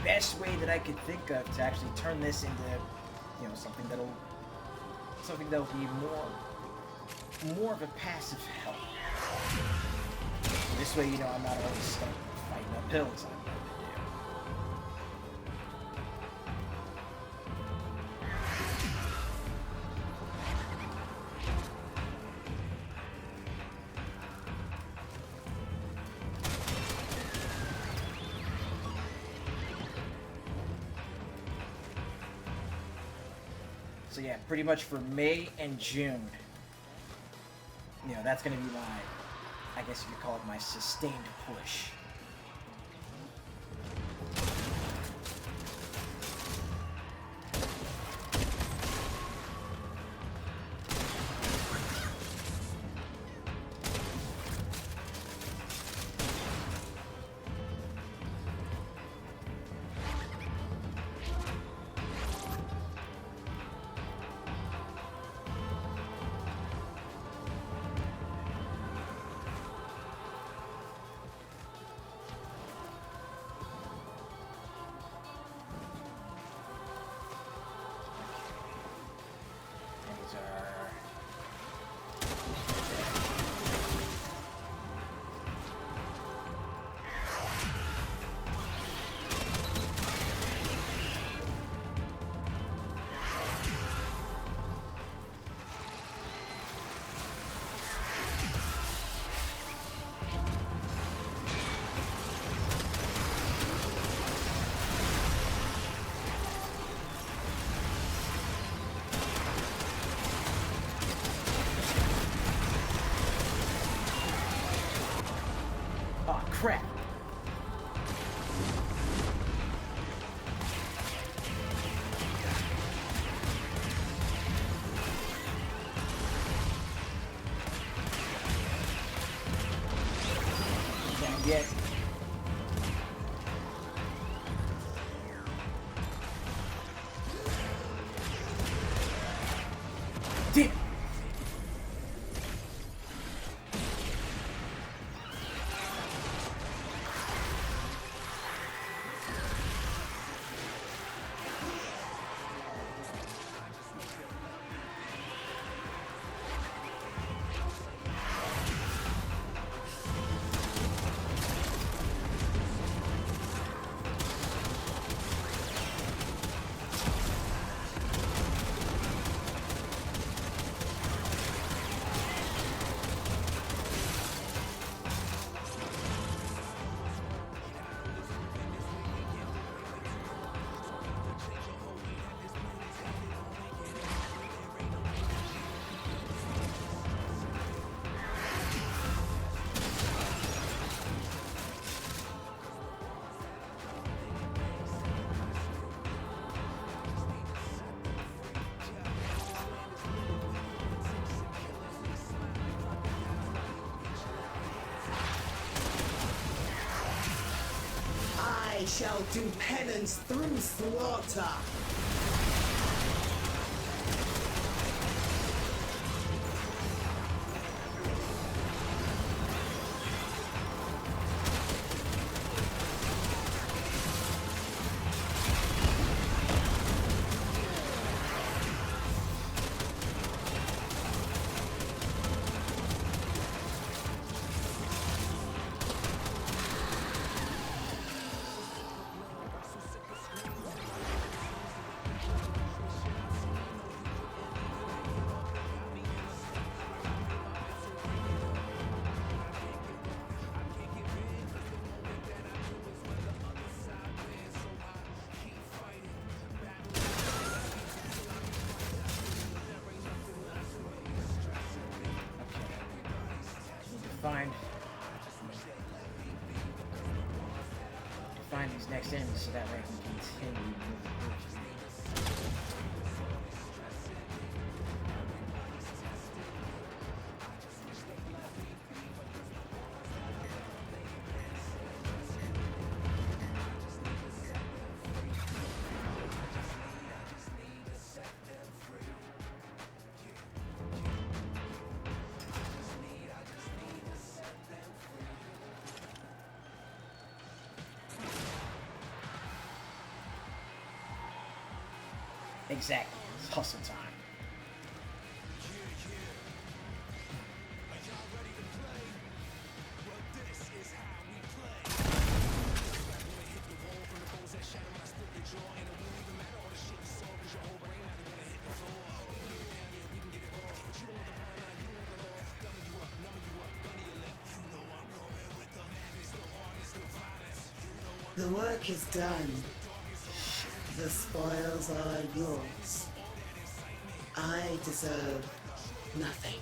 best way that I could think of to actually turn this into, you know, something that'll be more of a passive help. This way, you know, I'm not always stuck fighting uphill as I'm going to do. So yeah, pretty much for May and June, you know, that's going to be my, I guess you could call it my sustained push. I shall do penance through slaughter. Find these next enemies so that way I can continue moving. Exactly. It's hustle time. The work is done. The spoils are yours. I deserve nothing.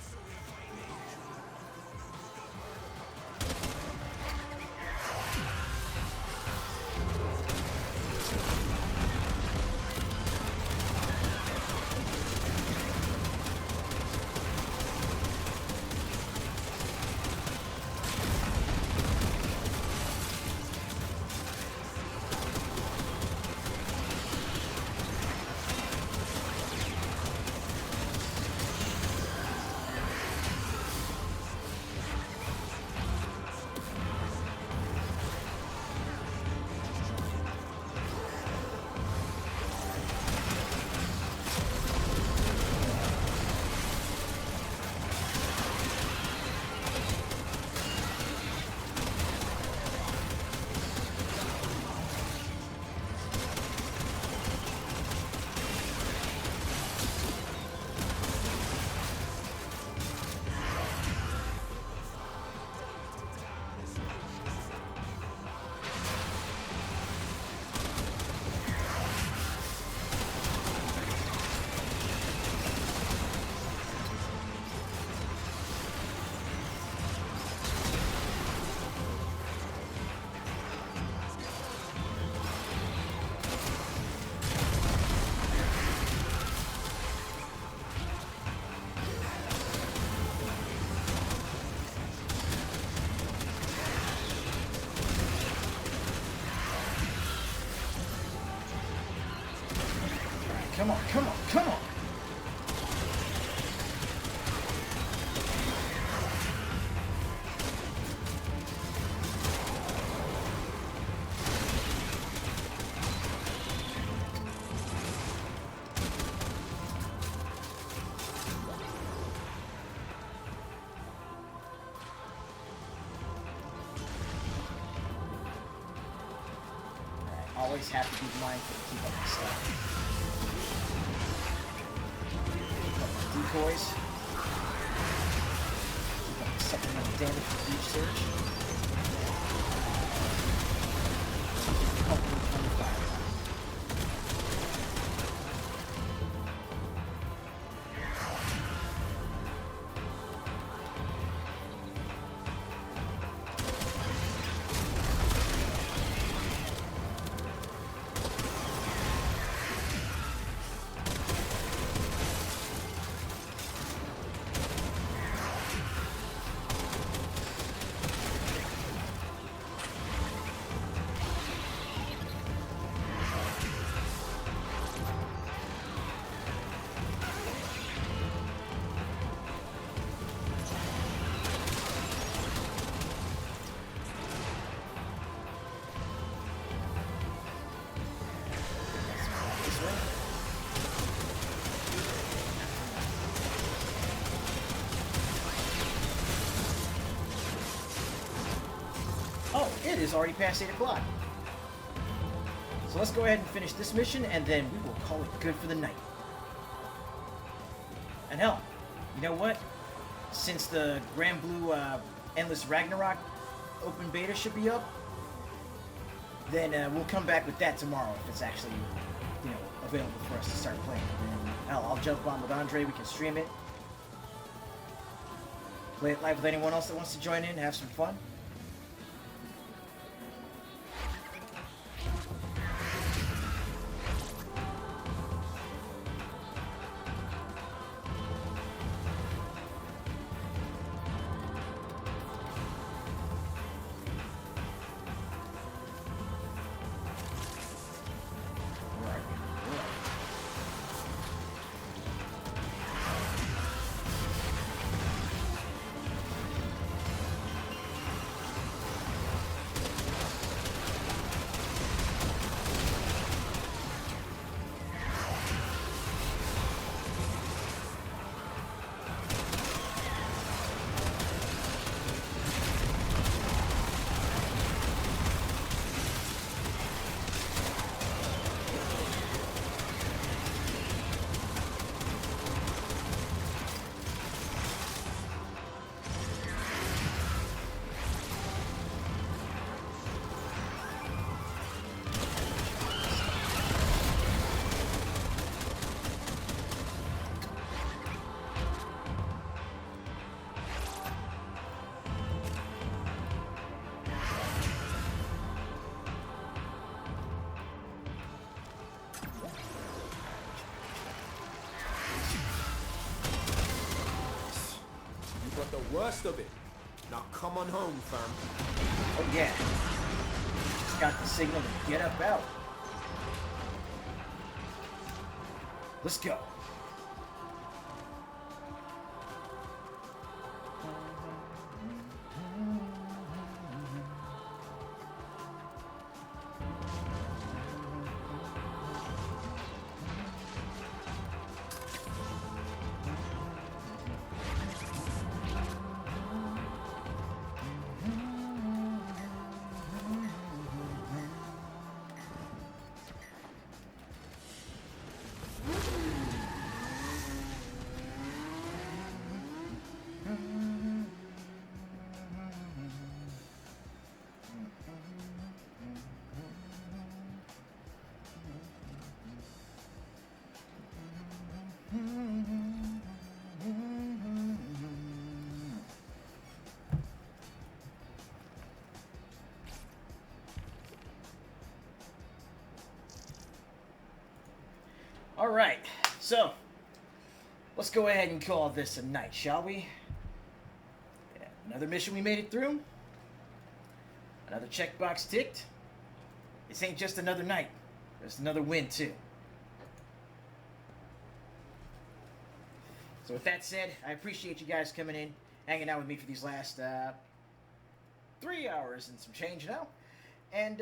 Come on, come on, come on! Always have to be mindful to keep up the stuff. Decoys. Supplemental damage for each surge. this way. Oh, it is already past 8 o'clock. So let's go ahead and finish this mission, and then we will call it good for the night. And hell, you know what? Since the Grand Blue Endless Ragnarok open beta should be up, then we'll come back with that tomorrow if it's actually, you know, available for us to start playing. And hell, I'll jump on with Andre. We can stream it, play it live with anyone else that wants to join in, have some fun. The worst of it. Now come on home, fam. Oh yeah. Just got the signal to get up out. Let's go. Alright, so let's go ahead and call this a night, shall we? Yeah, another mission we made it through. Another checkbox ticked. This ain't just another night. There's another win, too. So with that said, I appreciate you guys coming in, hanging out with me for these last 3 hours and some change now. And,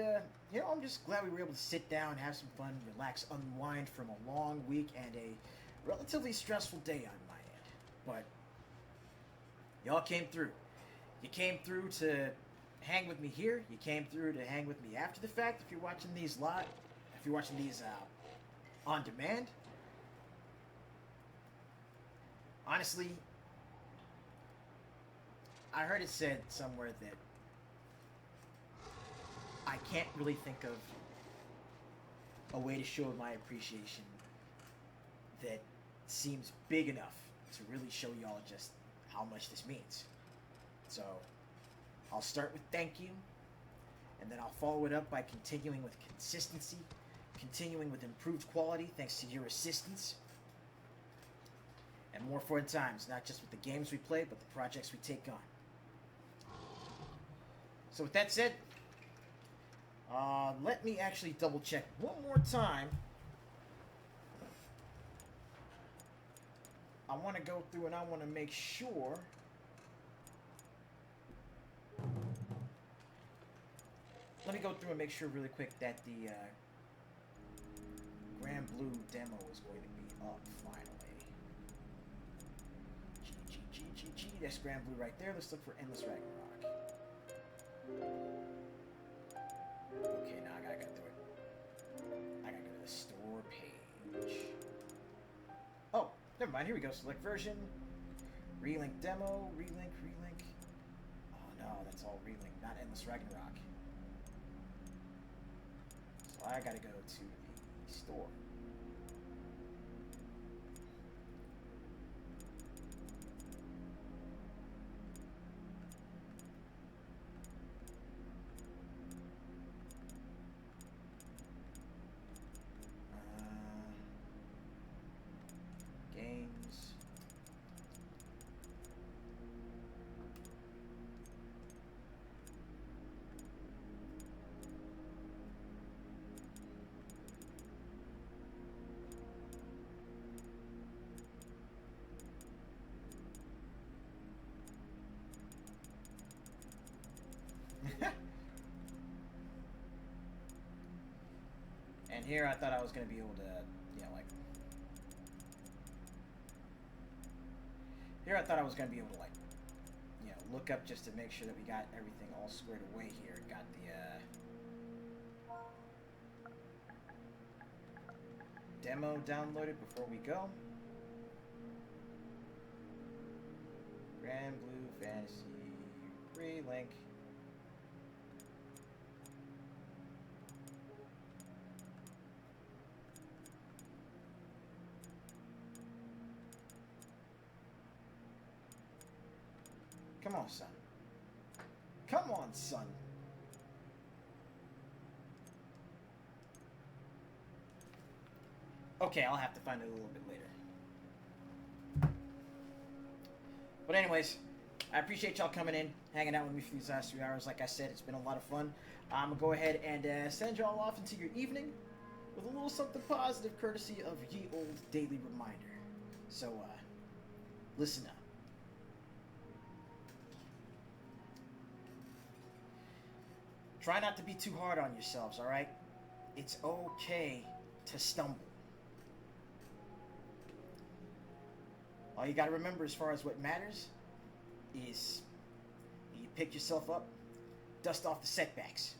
you know, I'm just glad we were able to sit down, have some fun, relax, unwind from a long week and a relatively stressful day on my end. But y'all came through. You came through to hang with me here. You came through to hang with me after the fact. If you're watching these live, if you're watching these on demand. Honestly, I heard it said somewhere that I can't really think of a way to show my appreciation that seems big enough to really show y'all just how much this means. So, I'll start with thank you, and then I'll follow it up by continuing with consistency, continuing with improved quality thanks to your assistance, and more fun times, not just with the games we play, but the projects we take on. So with that said, let me actually double check one more time. I want to go through and I want to make sure let me go through and make sure really quick that the Grand Blue demo is going to be up finally. G. There's Grand Blue right there. Let's look for Endless Ragnarok. Okay, now I gotta go through it. I gotta go to the store page. Oh, never mind. Here we go. Select version. Relink demo. Relink. Oh no, that's all relink, not Endless Ragnarok. So I gotta go to the store. Games. And here I thought I was going to be able to, Here I thought I was going to be able to, look up just to make sure that we got everything all squared away here. Got the, demo downloaded before we go. Grand Blue Fantasy Relink. Come on, son. Come on, son. Okay, I'll have to find it a little bit later. But anyways, I appreciate y'all coming in, hanging out with me for these last 3 hours. Like I said, it's been a lot of fun. I'm going to go ahead and send y'all off into your evening with a little something positive courtesy of ye old daily reminder. So, listen up. Try not to be too hard on yourselves, alright? It's okay to stumble. All you gotta remember as far as what matters is you pick yourself up, dust off the setbacks,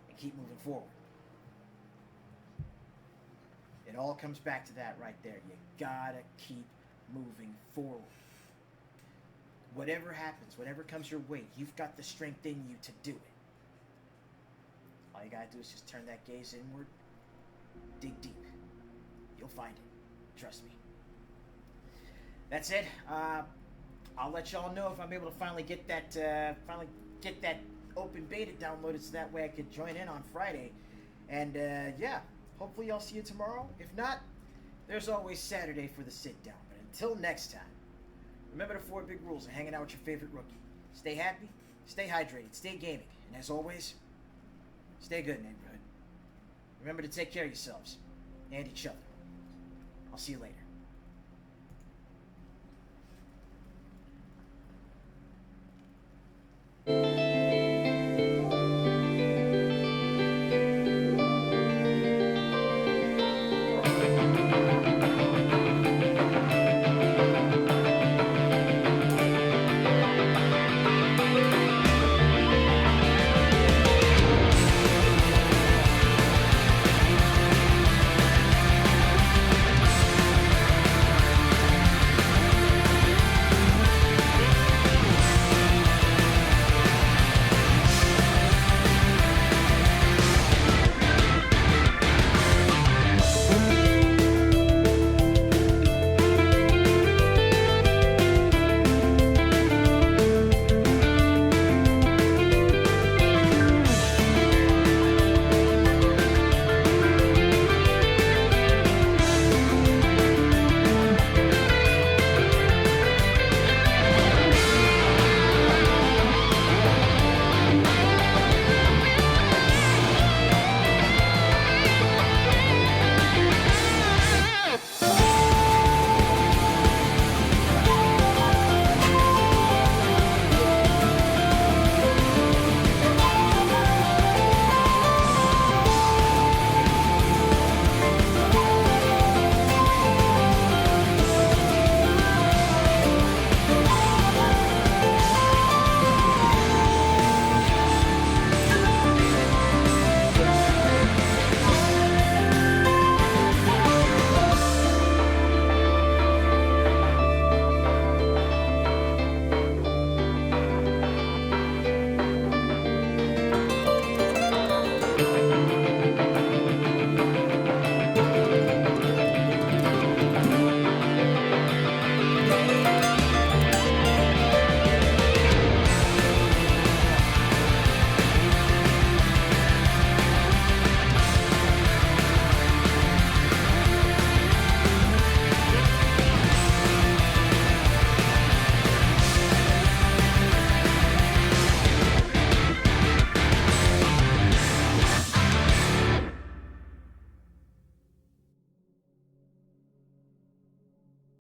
and keep moving forward. It all comes back to that right there. You gotta keep moving forward. Whatever happens, whatever comes your way, you've got the strength in you to do it. All you gotta do is just turn that gaze inward, dig deep. You'll find it. Trust me. That's it. I'll let y'all know if I'm able to finally get that open beta downloaded, so that way I could join in on Friday. And yeah, hopefully I'll see you tomorrow. If not, there's always Saturday for the sit down. But until next time, remember the 4 big rules of hanging out with your favorite rookie. Stay happy, stay hydrated, stay gaming, and as always, stay good, neighborhood. Remember to take care of yourselves and each other. I'll see you later.